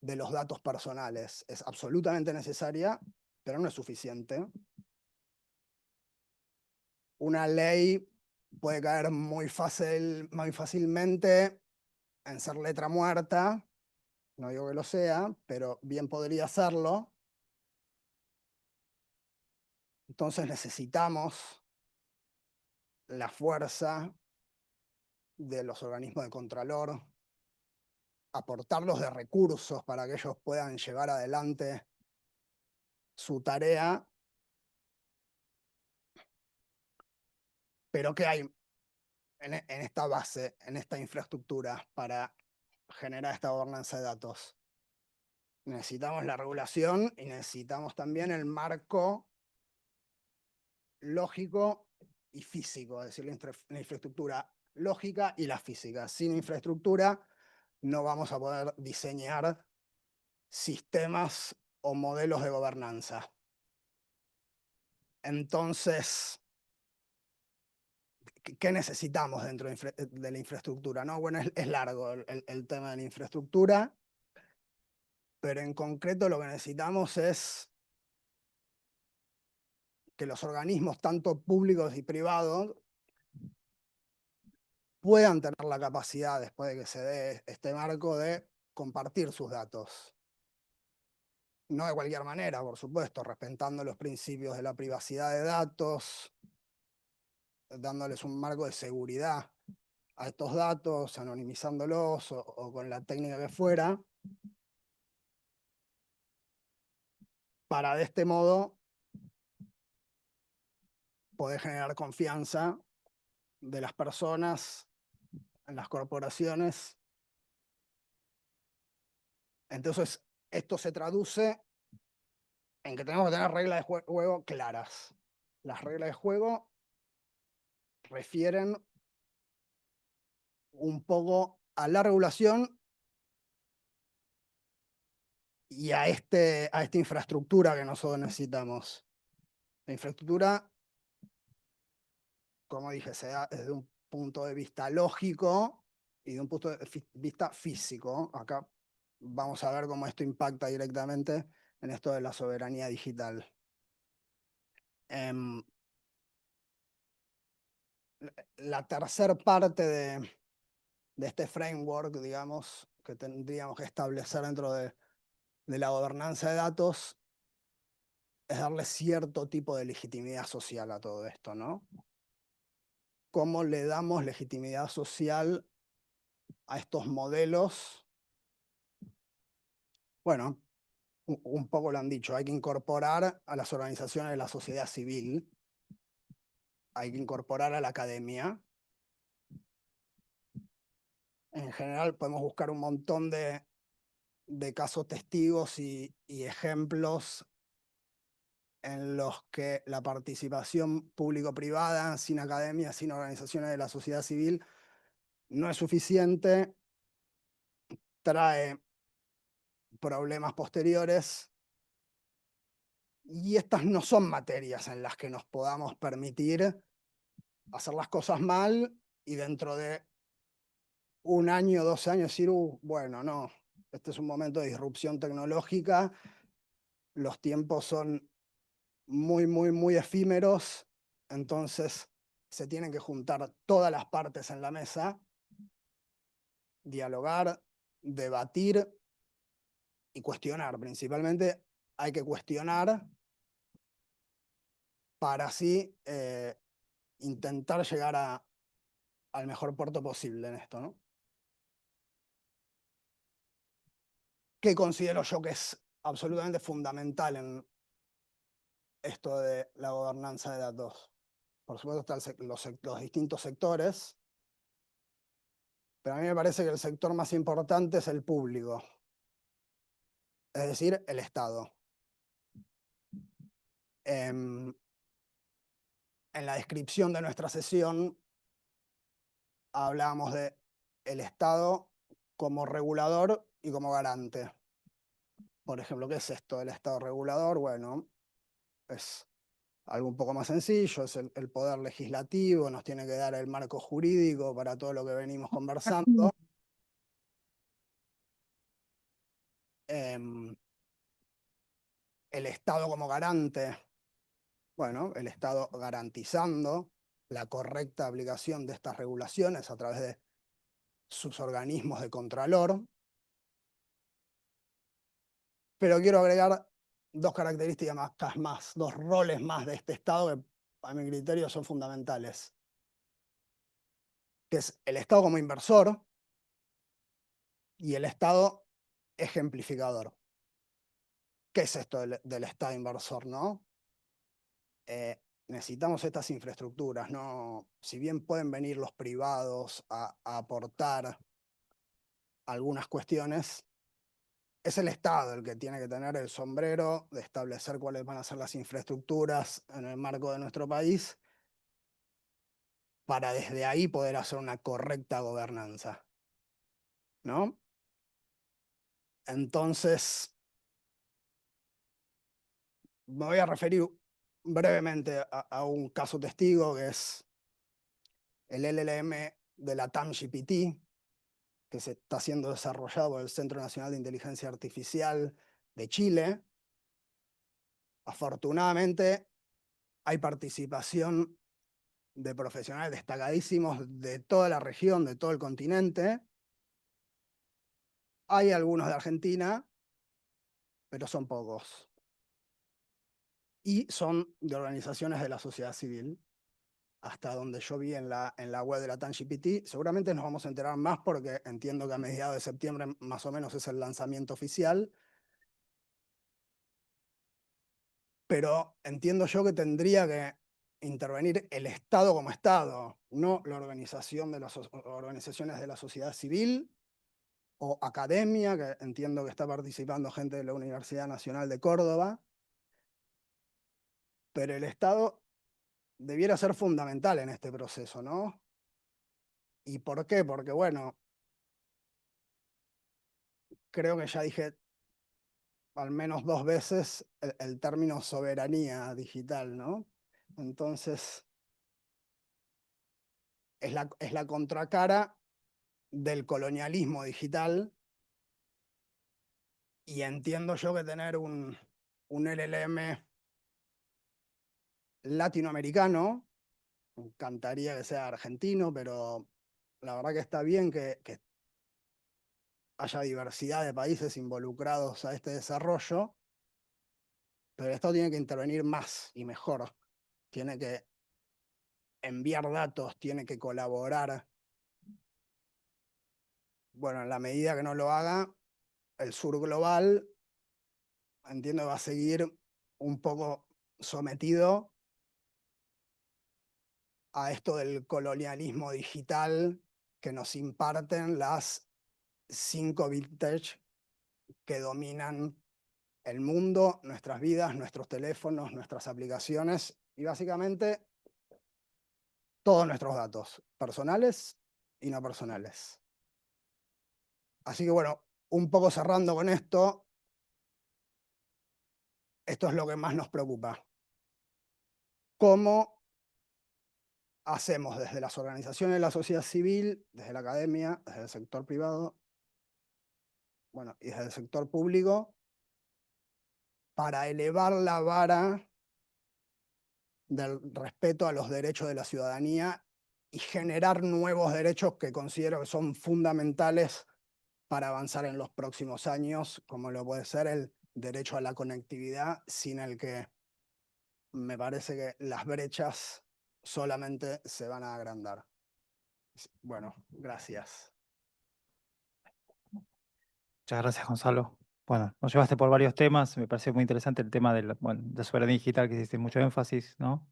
de los datos personales. Es absolutamente necesaria, pero no es suficiente. Una ley puede caer muy fácilmente en ser letra muerta, no digo que lo sea, pero bien podría serlo. Entonces necesitamos la fuerza de los organismos de contralor, aportarlos de recursos para que ellos puedan llevar adelante su tarea. Pero ¿qué hay en esta base, en esta infraestructura para generar esta gobernanza de datos? Necesitamos la regulación y necesitamos también el marco lógico y físico, es decir, la infraestructura lógica y la física. Sin infraestructura no vamos a poder diseñar sistemas o modelos de gobernanza. Entonces, ¿qué necesitamos dentro de la infraestructura? ¿No? Bueno, es largo el tema de la infraestructura, pero en concreto lo que necesitamos es que los organismos, tanto públicos y privados, puedan tener la capacidad, después de que se dé este marco, de compartir sus datos. No de cualquier manera, por supuesto, respetando los principios de la privacidad de datos, dándoles un marco de seguridad a estos datos, anonimizándolos o con la técnica que fuera, para de este modo poder generar confianza de las personas en las corporaciones. Entonces, esto se traduce en que tenemos que tener reglas de juego claras. Las reglas de juego refieren un poco a la regulación y a esta infraestructura que nosotros necesitamos. La infraestructura, como dije, se da desde un punto de vista lógico y de un punto de vista físico. Acá vamos a ver cómo esto impacta directamente en esto de la soberanía digital. La tercera parte de este framework, digamos, que tendríamos que establecer dentro de la gobernanza de datos es darle cierto tipo de legitimidad social a todo esto, ¿no? ¿Cómo le damos legitimidad social a estos modelos? Bueno, un poco lo han dicho, hay que incorporar a las organizaciones de la sociedad civil, hay que incorporar a la academia. En general podemos buscar un montón de casos testigos y ejemplos en los que la participación público-privada, sin academia, sin organizaciones de la sociedad civil, no es suficiente, trae problemas posteriores, y estas no son materias en las que nos podamos permitir hacer las cosas mal y dentro de 1 año, 2 años decir, bueno, no, este es un momento de disrupción tecnológica, los tiempos son muy, muy, muy efímeros, entonces se tienen que juntar todas las partes en la mesa, dialogar, debatir y cuestionar. Principalmente hay que cuestionar para así intentar llegar al mejor puerto posible en esto, ¿no? ¿Qué considero yo que es absolutamente fundamental en esto de la gobernanza de datos? Por supuesto están los distintos sectores, pero a mí me parece que el sector más importante es el público, es decir, el Estado. En la descripción de nuestra sesión hablábamos de el Estado como regulador y como garante. Por ejemplo, ¿qué es esto del Estado regulador? Bueno, es algo un poco más sencillo, es el poder legislativo, nos tiene que dar el marco jurídico para todo lo que venimos conversando. El Estado como garante, bueno, el Estado garantizando la correcta aplicación de estas regulaciones a través de sus organismos de contralor. Pero quiero agregar 2 características más, 2 roles más de este Estado que a mi criterio son fundamentales, que es el Estado como inversor y el Estado ejemplificador. ¿Qué es esto del Estado inversor, no? Necesitamos estas infraestructuras, ¿no? Si bien pueden venir los privados a aportar algunas cuestiones, es el Estado el que tiene que tener el sombrero de establecer cuáles van a ser las infraestructuras en el marco de nuestro país para desde ahí poder hacer una correcta gobernanza, ¿no? Entonces, me voy a referir brevemente a un caso testigo que es el LLM de la TAM-GPT, que se está siendo desarrollado por el Centro Nacional de Inteligencia Artificial de Chile. Afortunadamente, hay participación de profesionales destacadísimos de toda la región, de todo el continente. Hay algunos de Argentina, pero son pocos. Y son de organizaciones de la sociedad civil, hasta donde yo vi en la web de la TAM-GPT. Seguramente nos vamos a enterar más porque entiendo que a mediados de septiembre más o menos es el lanzamiento oficial. Pero entiendo yo que tendría que intervenir el Estado como Estado, no la organización de las organizaciones de la sociedad civil o academia, que entiendo que está participando gente de la Universidad Nacional de Córdoba, pero el Estado debiera ser fundamental en este proceso, ¿no? ¿Y por qué? Porque, bueno, creo que ya dije al menos 2 veces el término soberanía digital, ¿no? Entonces, es la contracara del colonialismo digital, y entiendo yo que tener un LLM latinoamericano, me encantaría que sea argentino, pero la verdad que está bien que haya diversidad de países involucrados a este desarrollo, pero el Estado tiene que intervenir más y mejor. Tiene que enviar datos, tiene que colaborar. Bueno, en la medida que no lo haga, el sur global, entiendo, va a seguir un poco sometido a esto del colonialismo digital que nos imparten las 5 big tech que dominan el mundo, nuestras vidas, nuestros teléfonos, nuestras aplicaciones y básicamente todos nuestros datos, personales y no personales. Así que bueno, un poco cerrando con esto es lo que más nos preocupa. ¿Cómo hacemos desde las organizaciones de la sociedad civil, desde la academia, desde el sector privado, bueno, y desde el sector público, para elevar la vara del respeto a los derechos de la ciudadanía y generar nuevos derechos que considero que son fundamentales para avanzar en los próximos años, como lo puede ser el derecho a la conectividad, sin el que me parece que las brechas solamente se van a agrandar. Bueno, gracias. Muchas gracias, Gonzalo. Bueno, nos llevaste por varios temas. Me parece muy interesante el tema de la soberanía digital, que hiciste mucho énfasis, ¿no?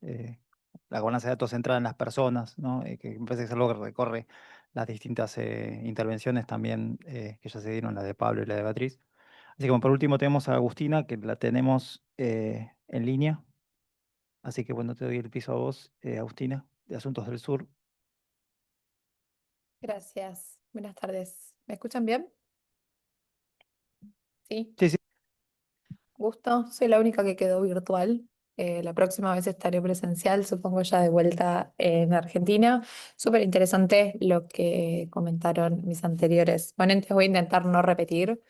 La gobernanza de datos centrada en las personas, ¿no? Que me parece que es algo que recorre las distintas intervenciones también que ya se dieron, la de Pablo y la de Beatriz. Así que bueno, por último tenemos a Agustina, que la tenemos en línea. Así que bueno, te doy el piso a vos, Agustina, de Asuntos del Sur. Gracias. Buenas tardes. ¿Me escuchan bien? Sí, Sí, sí. gusto. Soy la única que quedó virtual. La próxima vez estaré presencial, supongo ya de vuelta en Argentina. Súper interesante lo que comentaron mis anteriores ponentes. Voy a intentar no repetir.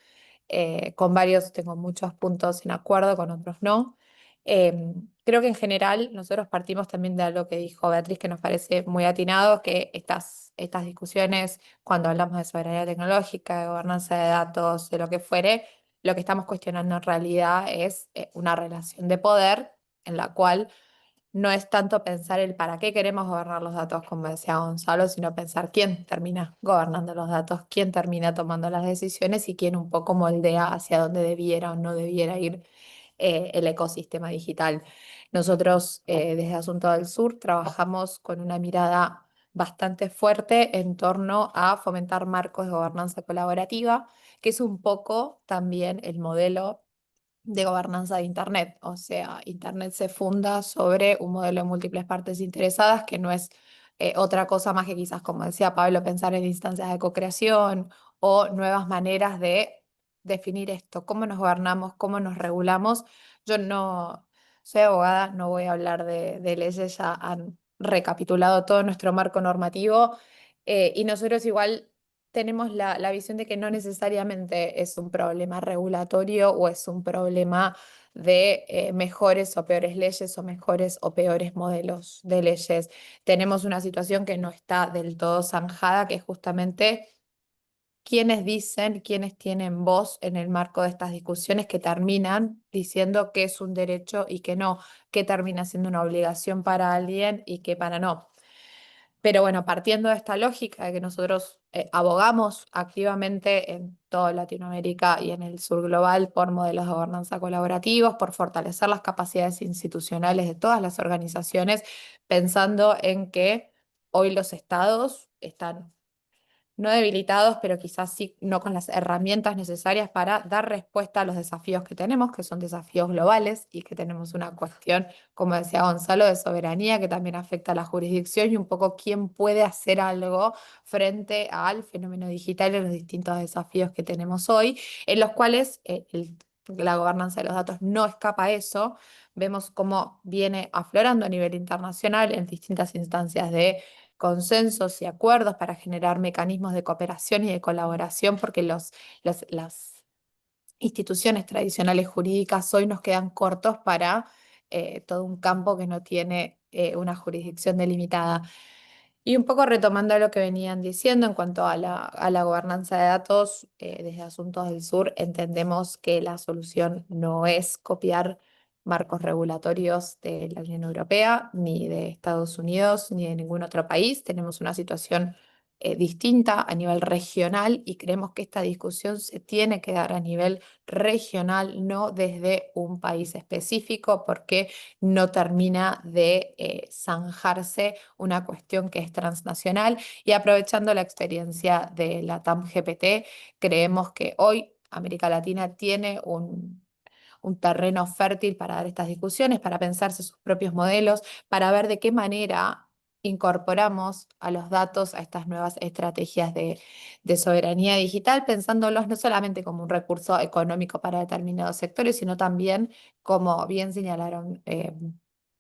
Con varios tengo muchos puntos en acuerdo, con otros no. Creo que en general nosotros partimos también de algo que dijo Beatriz, que nos parece muy atinado, que estas discusiones, cuando hablamos de soberanía tecnológica, de gobernanza de datos, de lo que fuere, lo que estamos cuestionando en realidad es una relación de poder en la cual no es tanto pensar el para qué queremos gobernar los datos, como decía Gonzalo, sino pensar quién termina gobernando los datos, quién termina tomando las decisiones y quién un poco moldea hacia dónde debiera o no debiera ir el ecosistema digital. Nosotros desde Asunto del Sur trabajamos con una mirada bastante fuerte en torno a fomentar marcos de gobernanza colaborativa, que es un poco también el modelo de gobernanza de Internet. O sea, Internet se funda sobre un modelo de múltiples partes interesadas, que no es otra cosa más que quizás, como decía Pablo, pensar en instancias de co-creación o nuevas maneras de definir esto, cómo nos gobernamos, cómo nos regulamos. Yo no soy abogada, no voy a hablar de leyes, ya han recapitulado todo nuestro marco normativo y nosotros igual tenemos la visión de que no necesariamente es un problema regulatorio o es un problema de mejores o peores leyes o mejores o peores modelos de leyes. Tenemos una situación que no está del todo zanjada, que es justamente quienes dicen, quienes tienen voz en el marco de estas discusiones que terminan diciendo que es un derecho y que no, que termina siendo una obligación para alguien y que para no. Pero bueno, partiendo de esta lógica de que nosotros abogamos activamente en toda Latinoamérica y en el sur global por modelos de gobernanza colaborativos, por fortalecer las capacidades institucionales de todas las organizaciones, pensando en que hoy los estados están no debilitados, pero quizás sí no con las herramientas necesarias para dar respuesta a los desafíos que tenemos, que son desafíos globales y que tenemos una cuestión, como decía Gonzalo, de soberanía que también afecta a la jurisdicción y un poco quién puede hacer algo frente al fenómeno digital y los distintos desafíos que tenemos hoy, en los cuales la gobernanza de los datos no escapa a eso. Vemos cómo viene aflorando a nivel internacional en distintas instancias de consensos y acuerdos para generar mecanismos de cooperación y de colaboración, porque las instituciones tradicionales jurídicas hoy nos quedan cortos para todo un campo que no tiene una jurisdicción delimitada. Y un poco retomando lo que venían diciendo en cuanto a la gobernanza de datos, desde Asuntos del Sur entendemos que la solución no es copiar marcos regulatorios de la Unión Europea, ni de Estados Unidos, ni de ningún otro país. Tenemos una situación distinta a nivel regional y creemos que esta discusión se tiene que dar a nivel regional, no desde un país específico, porque no termina de zanjarse una cuestión que es transnacional. Y aprovechando la experiencia de la TAM GPT, creemos que hoy América Latina tiene un terreno fértil para dar estas discusiones, para pensarse sus propios modelos, para ver de qué manera incorporamos a los datos a estas nuevas estrategias de soberanía digital, pensándolos no solamente como un recurso económico para determinados sectores, sino también, como bien señalaron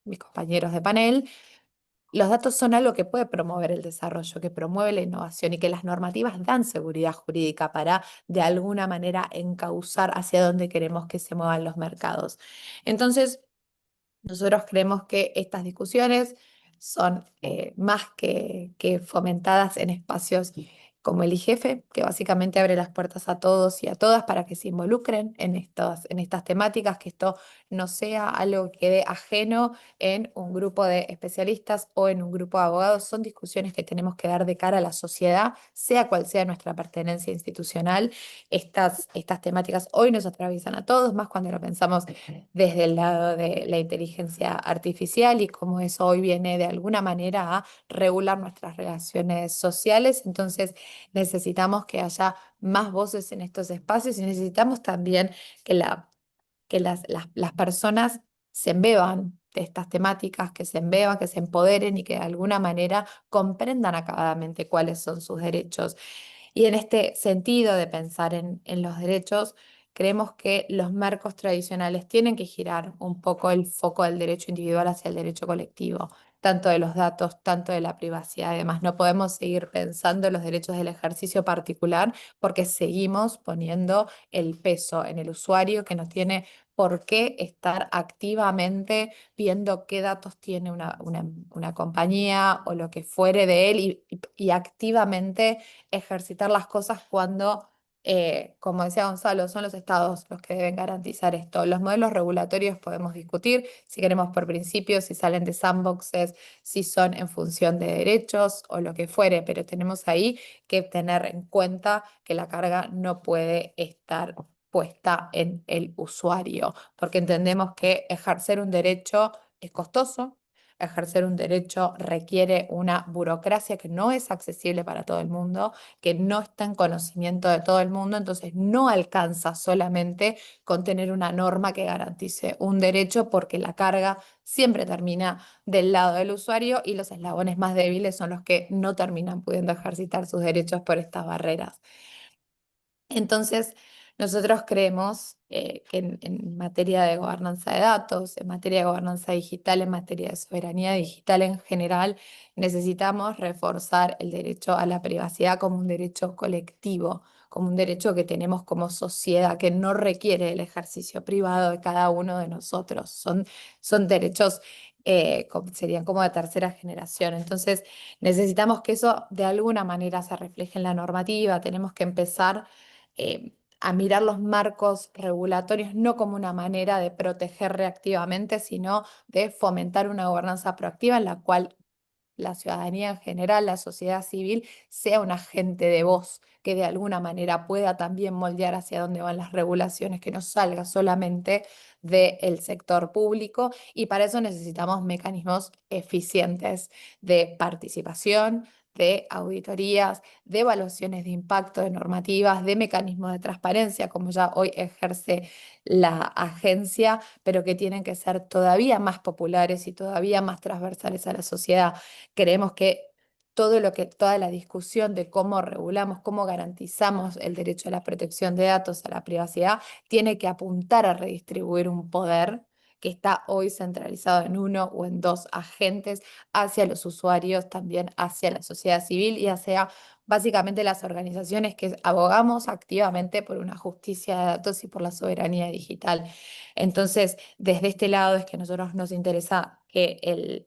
mis compañeros de panel, los datos son algo que puede promover el desarrollo, que promueve la innovación y que las normativas dan seguridad jurídica para, de alguna manera, encauzar hacia dónde queremos que se muevan los mercados. Entonces, nosotros creemos que estas discusiones son más que fomentadas en espacios como el IGF, que básicamente abre las puertas a todos y a todas para que se involucren en estas temáticas, que esto no sea algo que quede ajeno en un grupo de especialistas o en un grupo de abogados. Son discusiones que tenemos que dar de cara a la sociedad, sea cual sea nuestra pertenencia institucional. Estas temáticas hoy nos atraviesan a todos, más cuando lo pensamos desde el lado de la inteligencia artificial y cómo eso hoy viene de alguna manera a regular nuestras relaciones sociales. Entonces necesitamos que haya más voces en estos espacios y necesitamos también que, que las personas se embeban de estas temáticas, que se embeban, que se empoderen y que de alguna manera comprendan acabadamente cuáles son sus derechos. Y en este sentido de pensar en los derechos, creemos que los marcos tradicionales tienen que girar un poco el foco del derecho individual hacia el derecho colectivo, tanto de los datos, tanto de la privacidad. Además, no podemos seguir pensando en los derechos del ejercicio particular porque seguimos poniendo el peso en el usuario, que no tiene por qué estar activamente viendo qué datos tiene una compañía o lo que fuere de él y activamente ejercitar las cosas cuando, como decía Gonzalo, son los estados los que deben garantizar esto. Los modelos regulatorios podemos discutir si queremos por principios, si salen de sandboxes, si son en función de derechos o lo que fuere, pero tenemos ahí que tener en cuenta que la carga no puede estar puesta en el usuario, porque entendemos que ejercer un derecho es costoso. Ejercer un derecho requiere una burocracia que no es accesible para todo el mundo, que no está en conocimiento de todo el mundo, entonces no alcanza solamente con tener una norma que garantice un derecho, porque la carga siempre termina del lado del usuario y los eslabones más débiles son los que no terminan pudiendo ejercitar sus derechos por estas barreras. Entonces, nosotros creemos que en materia de gobernanza de datos, en materia de gobernanza digital, en materia de soberanía digital en general, necesitamos reforzar el derecho a la privacidad como un derecho colectivo, como un derecho que tenemos como sociedad, que no requiere el ejercicio privado de cada uno de nosotros. Son derechos, serían como de tercera generación. Entonces, necesitamos que eso de alguna manera se refleje en la normativa. Tenemos que empezar a mirar los marcos regulatorios no como una manera de proteger reactivamente, sino de fomentar una gobernanza proactiva en la cual la ciudadanía en general, la sociedad civil, sea un agente de voz que de alguna manera pueda también moldear hacia dónde van las regulaciones, que no salga solamente del sector público. Y para eso necesitamos mecanismos eficientes de participación, de auditorías, de evaluaciones de impacto, de normativas, de mecanismos de transparencia, como ya hoy ejerce la agencia, pero que tienen que ser todavía más populares y todavía más transversales a la sociedad. Creemos que toda la discusión de cómo regulamos, cómo garantizamos el derecho a la protección de datos, a la privacidad, tiene que apuntar a redistribuir un poder que está hoy centralizado en uno o en dos agentes, hacia los usuarios, también hacia la sociedad civil y hacia básicamente las organizaciones que abogamos activamente por una justicia de datos y por la soberanía digital. Entonces, desde este lado es que a nosotros nos interesa que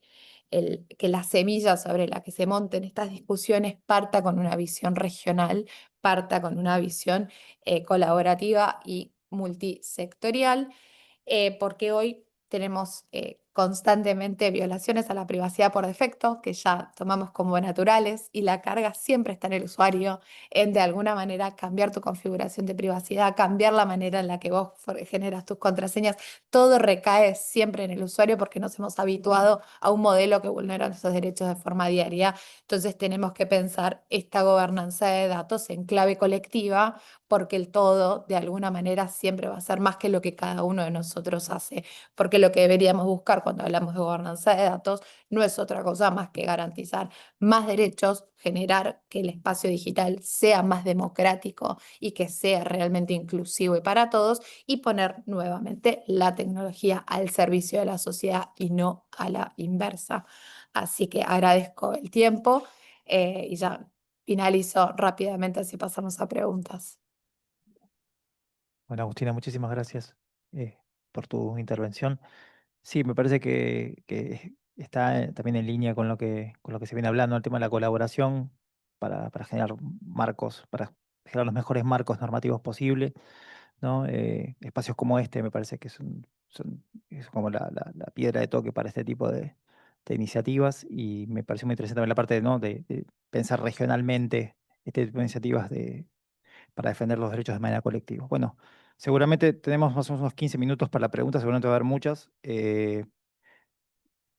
que la semilla sobre la que se monten estas discusiones parta con una visión regional, parta con una visión colaborativa y multisectorial, porque hoy tenemos constantemente violaciones a la privacidad por defecto, que ya tomamos como naturales, y la carga siempre está en el usuario, en de alguna manera cambiar tu configuración de privacidad, cambiar la manera en la que vos generas tus contraseñas. Todo recae siempre en el usuario porque nos hemos habituado a un modelo que vulnera nuestros derechos de forma diaria. Entonces tenemos que pensar esta gobernanza de datos en clave colectiva, porque el todo, de alguna manera, siempre va a ser más que lo que cada uno de nosotros hace. Porque lo que deberíamos buscar cuando hablamos de gobernanza de datos no es otra cosa más que garantizar más derechos, generar que el espacio digital sea más democrático y que sea realmente inclusivo y para todos, y poner nuevamente la tecnología al servicio de la sociedad y no a la inversa. Así que agradezco el tiempo y ya finalizo rápidamente, así pasamos a preguntas. Bueno, Agustina, muchísimas gracias por tu intervención. Sí, me parece que está también en línea con lo que se viene hablando, el tema de la colaboración para generar marcos, para generar los mejores marcos normativos posibles, ¿no? Espacios como este me parece que es como la piedra de toque para este tipo de iniciativas, y me pareció muy interesante también la parte, ¿no? de pensar regionalmente este tipo de iniciativas para defender los derechos de manera colectiva. Bueno, seguramente tenemos más o menos unos 15 minutos para la pregunta, seguramente va a haber muchas.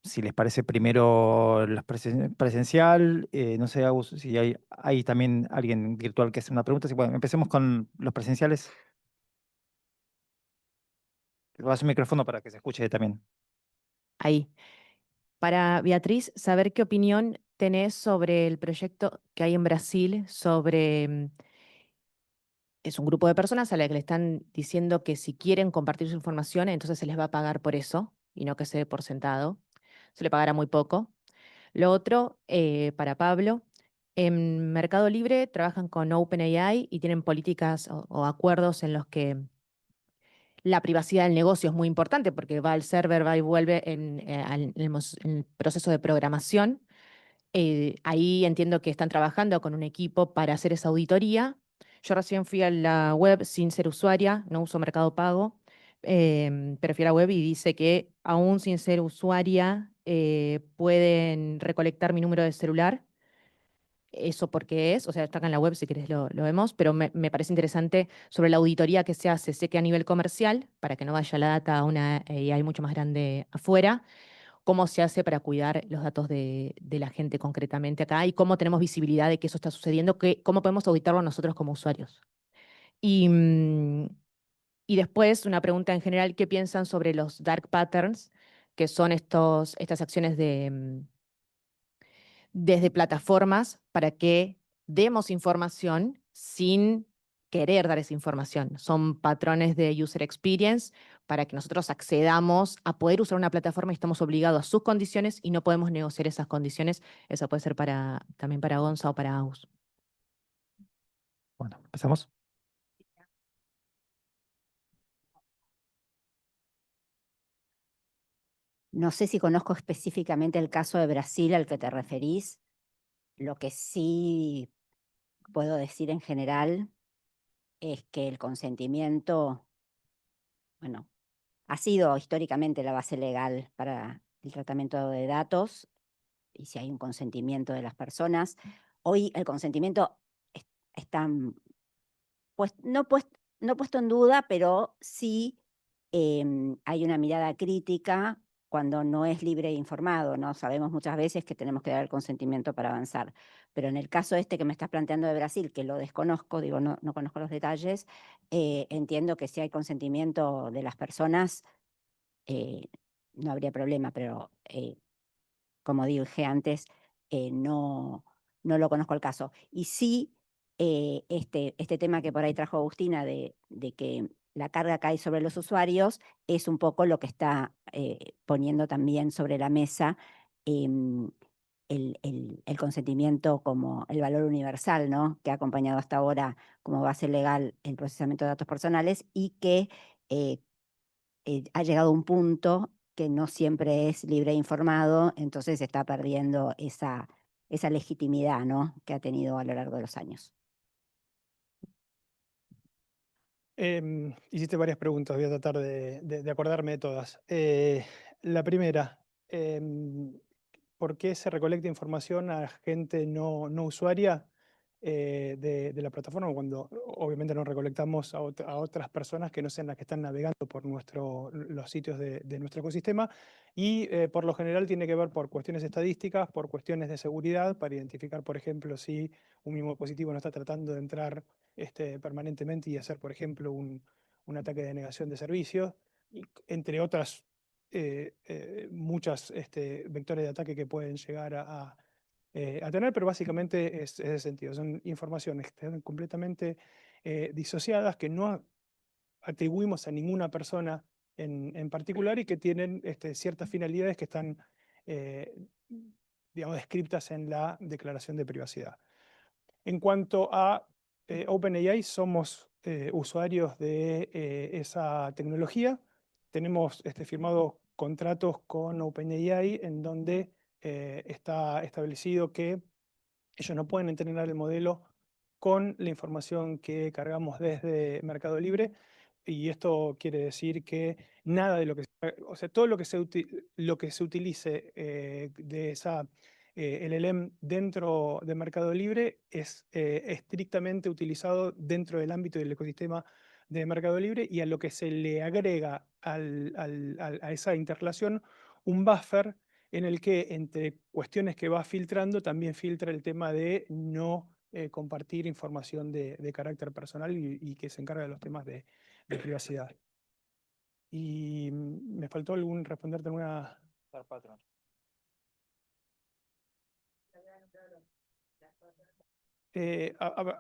Si les parece primero la presencial, no sé, Agus, si hay también alguien virtual que hace una pregunta. Sí, bueno, empecemos con los presenciales. Te vas un micrófono para que se escuche también. Ahí. Para Beatriz, saber qué opinión tenés sobre el proyecto que hay en Brasil sobre, es un grupo de personas a la que le están diciendo que si quieren compartir su información, entonces se les va a pagar por eso y no que se dé por sentado. Se le pagará muy poco. Lo otro, para Pablo, en Mercado Libre trabajan con OpenAI y tienen políticas o acuerdos en los que la privacidad del negocio es muy importante porque va al server, va y vuelve en el proceso de programación. Ahí entiendo que están trabajando con un equipo para hacer esa auditoría. Yo recién fui a la web sin ser usuaria, no uso Mercado Pago, pero fui a la web y dice que aún sin ser usuaria pueden recolectar mi número de celular. Eso porque es, o sea, está acá en la web si querés lo vemos, pero me parece interesante sobre la auditoría que se hace. Sé que a nivel comercial, para que no vaya la data a una AI mucho más grande afuera, cómo se hace para cuidar los datos de la gente concretamente acá y cómo tenemos visibilidad de que eso está sucediendo, cómo podemos auditarlo nosotros como usuarios. Y, y después una pregunta en general, ¿qué piensan sobre los dark patterns, que son estas acciones desde plataformas para que demos información sin querer dar esa información? Son patrones de user experience para que nosotros accedamos a poder usar una plataforma y estamos obligados a sus condiciones y no podemos negociar esas condiciones. Eso puede ser también para Gonza o para Agus. Bueno, empezamos. No sé si conozco específicamente el caso de Brasil al que te referís. Lo que sí puedo decir en general es que el consentimiento, bueno, ha sido históricamente la base legal para el tratamiento de datos, y si hay un consentimiento de las personas. Hoy el consentimiento está no puesto en duda, pero sí hay una mirada crítica cuando no es libre e informado, ¿no? Sabemos muchas veces que tenemos que dar el consentimiento para avanzar, pero en el caso este que me estás planteando de Brasil, que lo desconozco, digo, no conozco los detalles, entiendo que si hay consentimiento de las personas, eh, no habría problema, pero como dije antes, no lo conozco el caso. Y sí, este tema que por ahí trajo Agustina de que la carga cae sobre los usuarios es un poco lo que está poniendo también sobre la mesa em, el consentimiento como el valor universal, ¿no? Que ha acompañado hasta ahora como base legal el procesamiento de datos personales y que ha llegado a un punto que no siempre es libre e informado, entonces se está perdiendo esa legitimidad, ¿no?, que ha tenido a lo largo de los años. Hiciste varias preguntas, voy a tratar de acordarme de todas. La primera, ¿por qué se recolecta información a gente no usuaria de la plataforma cuando obviamente no recolectamos a otras personas que no sean las que están navegando por los sitios de nuestro ecosistema? Y por lo general tiene que ver por cuestiones estadísticas, por cuestiones de seguridad, para identificar, por ejemplo, si un mismo dispositivo no está tratando de entrar permanentemente y hacer, por ejemplo, un ataque de negación de servicios, entre otras muchas vectores de ataque que pueden llegar a tener, pero básicamente es ese sentido. Son informaciones que están completamente disociadas, que no atribuimos a ninguna persona en particular y que tienen ciertas finalidades que están, digamos, descritas en la declaración de privacidad. En cuanto a OpenAI, somos usuarios de esa tecnología. Tenemos firmados contratos con OpenAI en donde está establecido que ellos no pueden entrenar el modelo con la información que cargamos desde Mercado Libre. Y esto quiere decir que nada de lo que, o sea, todo lo que se utilice de esa LLM dentro de Mercado Libre es estrictamente utilizado dentro del ámbito del ecosistema de Mercado Libre, y a lo que se le agrega a esa interrelación un buffer en el que, entre cuestiones que va filtrando, también filtra el tema de no compartir información de carácter personal y que se encarga de los temas de privacidad. Y me faltó responderte alguna... A ver,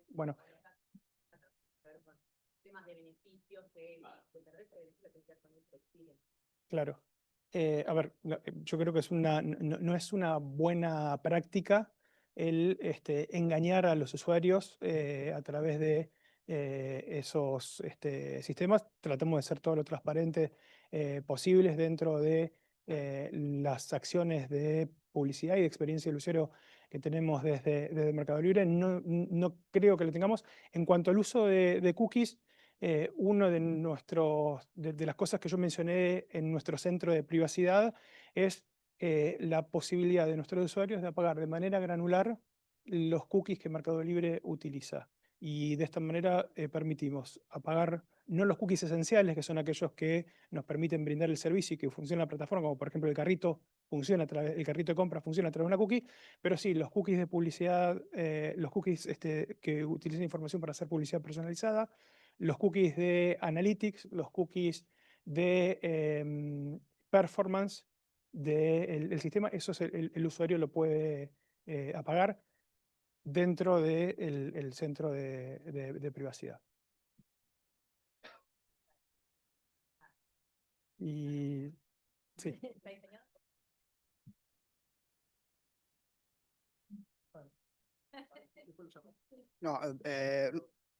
bueno, claro. A ver, yo creo que no es una buena práctica el engañar a los usuarios a través de esos sistemas. Tratamos de ser todo lo transparente posibles dentro de las acciones de publicidad y de experiencia del usuario que tenemos desde Mercado Libre. No creo que lo tengamos. En cuanto al uso de cookies, una de las cosas que yo mencioné en nuestro centro de privacidad es la posibilidad de nuestros usuarios de apagar de manera granular los cookies que Mercado Libre utiliza. Y de esta manera permitimos apagar no los cookies esenciales, que son aquellos que nos permiten brindar el servicio y que funciona la plataforma, como por ejemplo el carrito el carrito de compra funciona a través de una cookie, pero sí los cookies de publicidad, los cookies que utilizan información para hacer publicidad personalizada, los cookies de analytics, los cookies de performance del sistema. Eso el usuario lo puede apagar dentro del centro de privacidad. Y sí. No,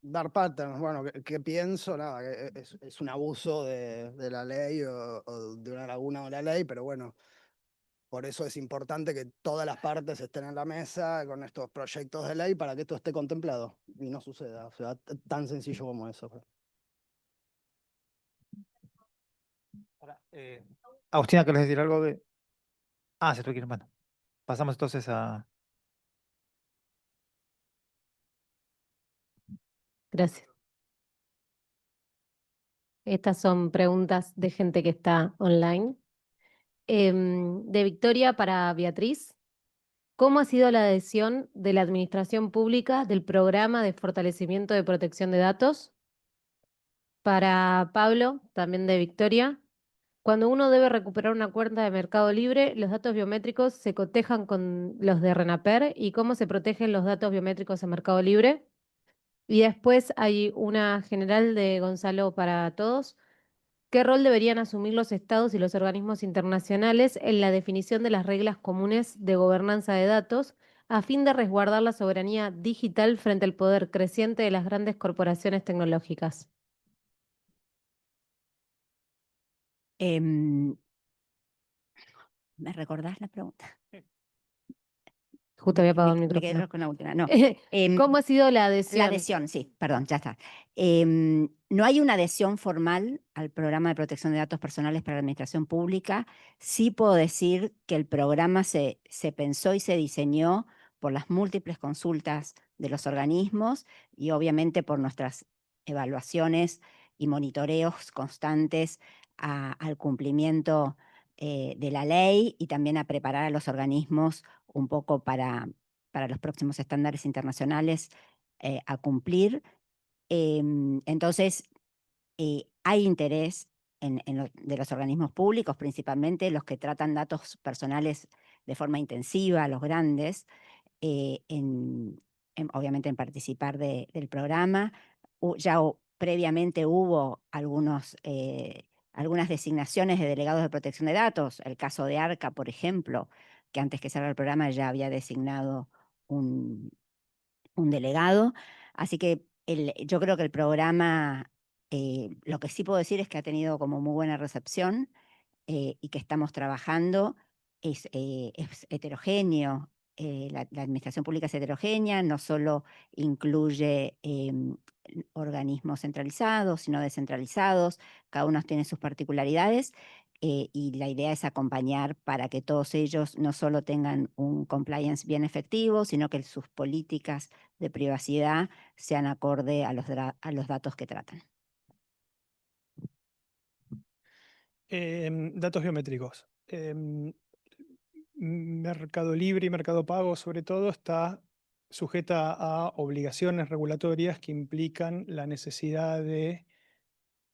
dar patterns, bueno, ¿qué pienso? Nada, que es un abuso de la ley o de una laguna de la ley, pero bueno, por eso es importante que todas las partes estén en la mesa con estos proyectos de ley para que esto esté contemplado y no suceda. O sea, tan sencillo como eso. Agustina, ¿querés decir algo de...? Ah, se requiere. Bueno, pasamos entonces a... Gracias. Estas son preguntas de gente que está online. De Victoria para Beatriz. ¿Cómo ha sido la adhesión de la administración pública del programa de fortalecimiento de protección de datos? Para Pablo, también de Victoria. Cuando uno debe recuperar una cuenta de Mercado Libre, los datos biométricos se cotejan con los de RENAPER, ¿y cómo se protegen los datos biométricos en Mercado Libre? Y después hay una general de Gonzalo para todos. ¿Qué rol deberían asumir los estados y los organismos internacionales en la definición de las reglas comunes de gobernanza de datos a fin de resguardar la soberanía digital frente al poder creciente de las grandes corporaciones tecnológicas? ¿Me recordás la pregunta? Justo había apagado el Me quedé micrófono. con la última. No. ¿Cómo ha sido la adhesión? La adhesión, sí, perdón, ya está. No hay una adhesión formal al programa de protección de datos personales para la administración pública. Sí puedo decir que el programa se pensó y se diseñó por las múltiples consultas de los organismos y obviamente por nuestras evaluaciones y monitoreos constantes al cumplimiento de la ley y también a preparar a los organismos un poco para los próximos estándares internacionales a cumplir. Entonces, hay interés de los organismos públicos, principalmente los que tratan datos personales de forma intensiva, los grandes, obviamente en participar del programa. Previamente hubo algunas designaciones de delegados de protección de datos. El caso de ARCA, por ejemplo, que antes que salga el programa ya había designado un delegado. Así que yo creo que el programa, lo que sí puedo decir es que ha tenido como muy buena recepción y que estamos trabajando. Es heterogéneo, la administración pública es heterogénea, no solo incluye organismos centralizados, sino descentralizados, cada uno tiene sus particularidades. Y la idea es acompañar para que todos ellos no solo tengan un compliance bien efectivo, sino que sus políticas de privacidad sean acorde a los datos que tratan. Datos biométricos. Mercado Libre y Mercado Pago, sobre todo, está sujeta a obligaciones regulatorias que implican la necesidad de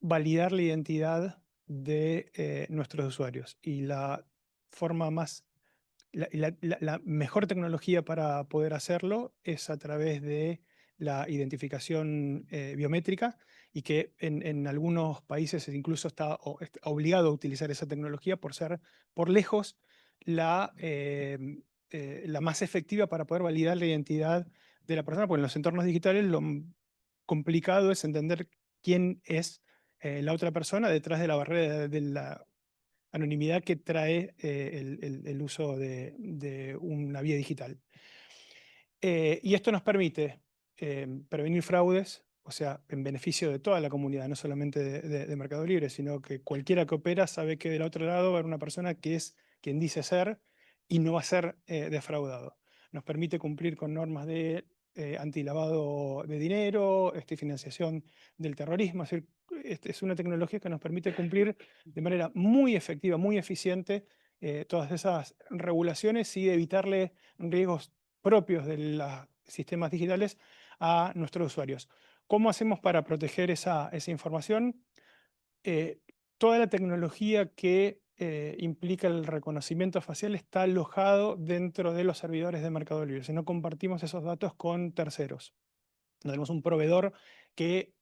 validar la identidad de nuestros usuarios. Y la forma más, la mejor tecnología para poder hacerlo es a través de la identificación biométrica, y que en algunos países incluso está obligado a utilizar esa tecnología por ser, por lejos, la más efectiva para poder validar la identidad de la persona, porque en los entornos digitales lo complicado es entender quién es la otra persona detrás de la barrera de la anonimidad que trae el uso de una vía digital. Y esto nos permite prevenir fraudes, o sea, en beneficio de toda la comunidad, no solamente de Mercado Libre, sino que cualquiera que opera sabe que del otro lado va a haber una persona que es quien dice ser y no va a ser defraudado. Nos permite cumplir con normas de antilavado de dinero, financiación del terrorismo. Es decir, es una tecnología que nos permite cumplir de manera muy efectiva, muy eficiente todas esas regulaciones y evitarle riesgos propios de los sistemas digitales a nuestros usuarios. ¿Cómo hacemos para proteger esa información? Toda la tecnología que implica el reconocimiento facial está alojado dentro de los servidores de Mercado Libre. Si no compartimos esos datos con terceros. No tenemos un proveedor que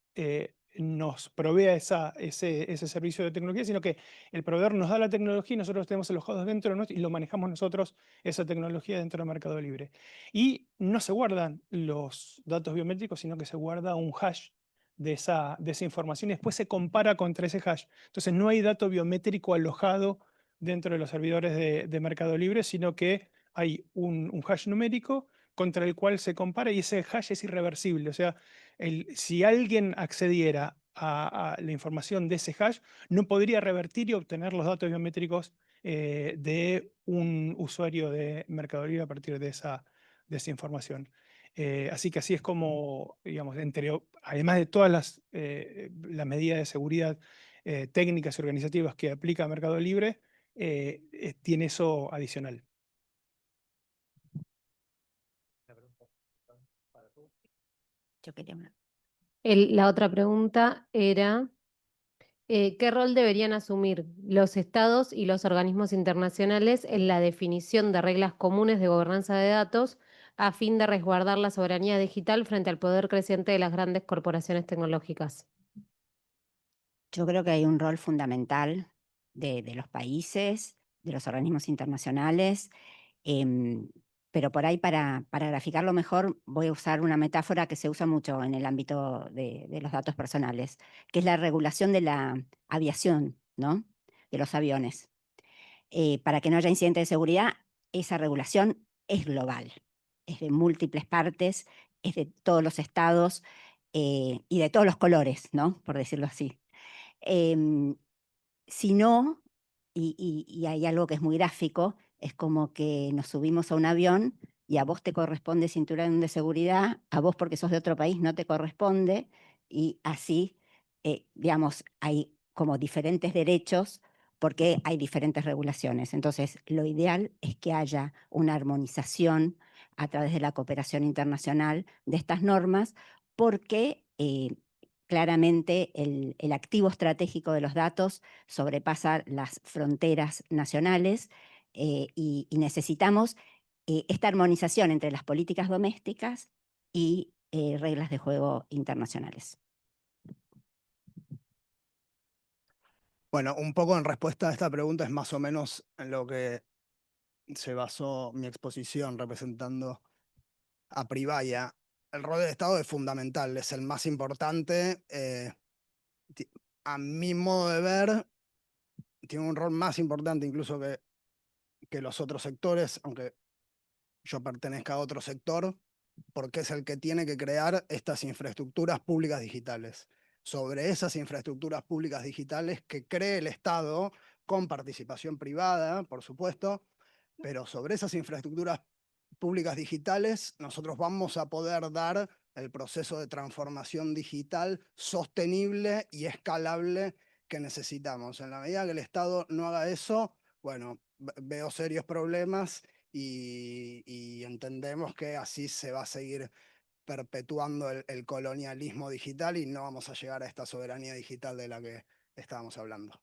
nos provea ese servicio de tecnología, sino que el proveedor nos da la tecnología y nosotros tenemos alojados dentro de nosotros y lo manejamos nosotros, esa tecnología, dentro de Mercado Libre. Y no se guardan los datos biométricos, sino que se guarda un hash de esa información y después se compara contra ese hash. Entonces no hay dato biométrico alojado dentro de los servidores de Mercado Libre, sino que hay un hash numérico contra el cual se compara y ese hash es irreversible. O sea, si alguien accediera a la información de ese hash, no podría revertir y obtener los datos biométricos de un usuario de Mercado Libre a partir de esa información. Así que así es como, digamos, además de todas las medidas de seguridad técnicas y organizativas que aplica Mercado Libre, tiene eso adicional. Yo quería una. La otra pregunta era, ¿qué rol deberían asumir los estados y los organismos internacionales en la definición de reglas comunes de gobernanza de datos a fin de resguardar la soberanía digital frente al poder creciente de las grandes corporaciones tecnológicas? Yo creo que hay un rol fundamental de los países, de los organismos internacionales, pero por ahí para graficarlo mejor voy a usar una metáfora que se usa mucho en el ámbito de los datos personales, que es la regulación de la aviación, ¿no? De los aviones. Para que no haya incidente de seguridad, esa regulación es global, es de múltiples partes, es de todos los estados y de todos los colores, ¿no? Por decirlo así. Em, si no, y hay algo que es muy gráfico, es como que nos subimos a un avión y a vos te corresponde cinturón de seguridad, a vos porque sos de otro país no te corresponde, y así, digamos, hay como diferentes derechos porque hay diferentes regulaciones. Entonces, lo ideal es que haya una armonización a través de la cooperación internacional de estas normas, porque claramente el activo estratégico de los datos sobrepasa las fronteras nacionales y necesitamos esta armonización entre las políticas domésticas y reglas de juego internacionales. Bueno, un poco en respuesta a esta pregunta es más o menos en lo que se basó mi exposición representando a Privaya. El rol del Estado es fundamental, es el más importante. A mi modo de ver, tiene un rol más importante incluso que los otros sectores, aunque yo pertenezca a otro sector, porque es el que tiene que crear estas infraestructuras públicas digitales. Sobre esas infraestructuras públicas digitales que cree el Estado, con participación privada, por supuesto, pero sobre esas infraestructuras públicas digitales nosotros vamos a poder dar el proceso de transformación digital sostenible y escalable que necesitamos. En la medida que el Estado no haga eso, bueno, veo serios problemas y entendemos que así se va a seguir perpetuando el colonialismo digital y no vamos a llegar a esta soberanía digital de la que estábamos hablando.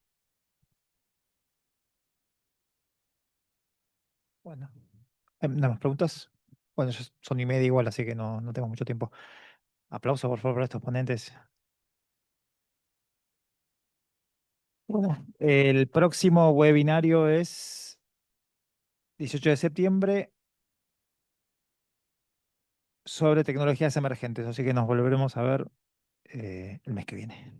Bueno, ¿nada más preguntas? Bueno, ya son y media igual, así que no tengo mucho tiempo. Aplauso, por favor, para estos ponentes. Bueno, el próximo webinario es 18 de septiembre sobre tecnologías emergentes, así que nos volveremos a ver el mes que viene.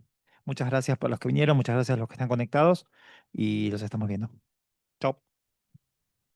Muchas gracias por los que vinieron, muchas gracias a los que están conectados y los estamos viendo. Chao.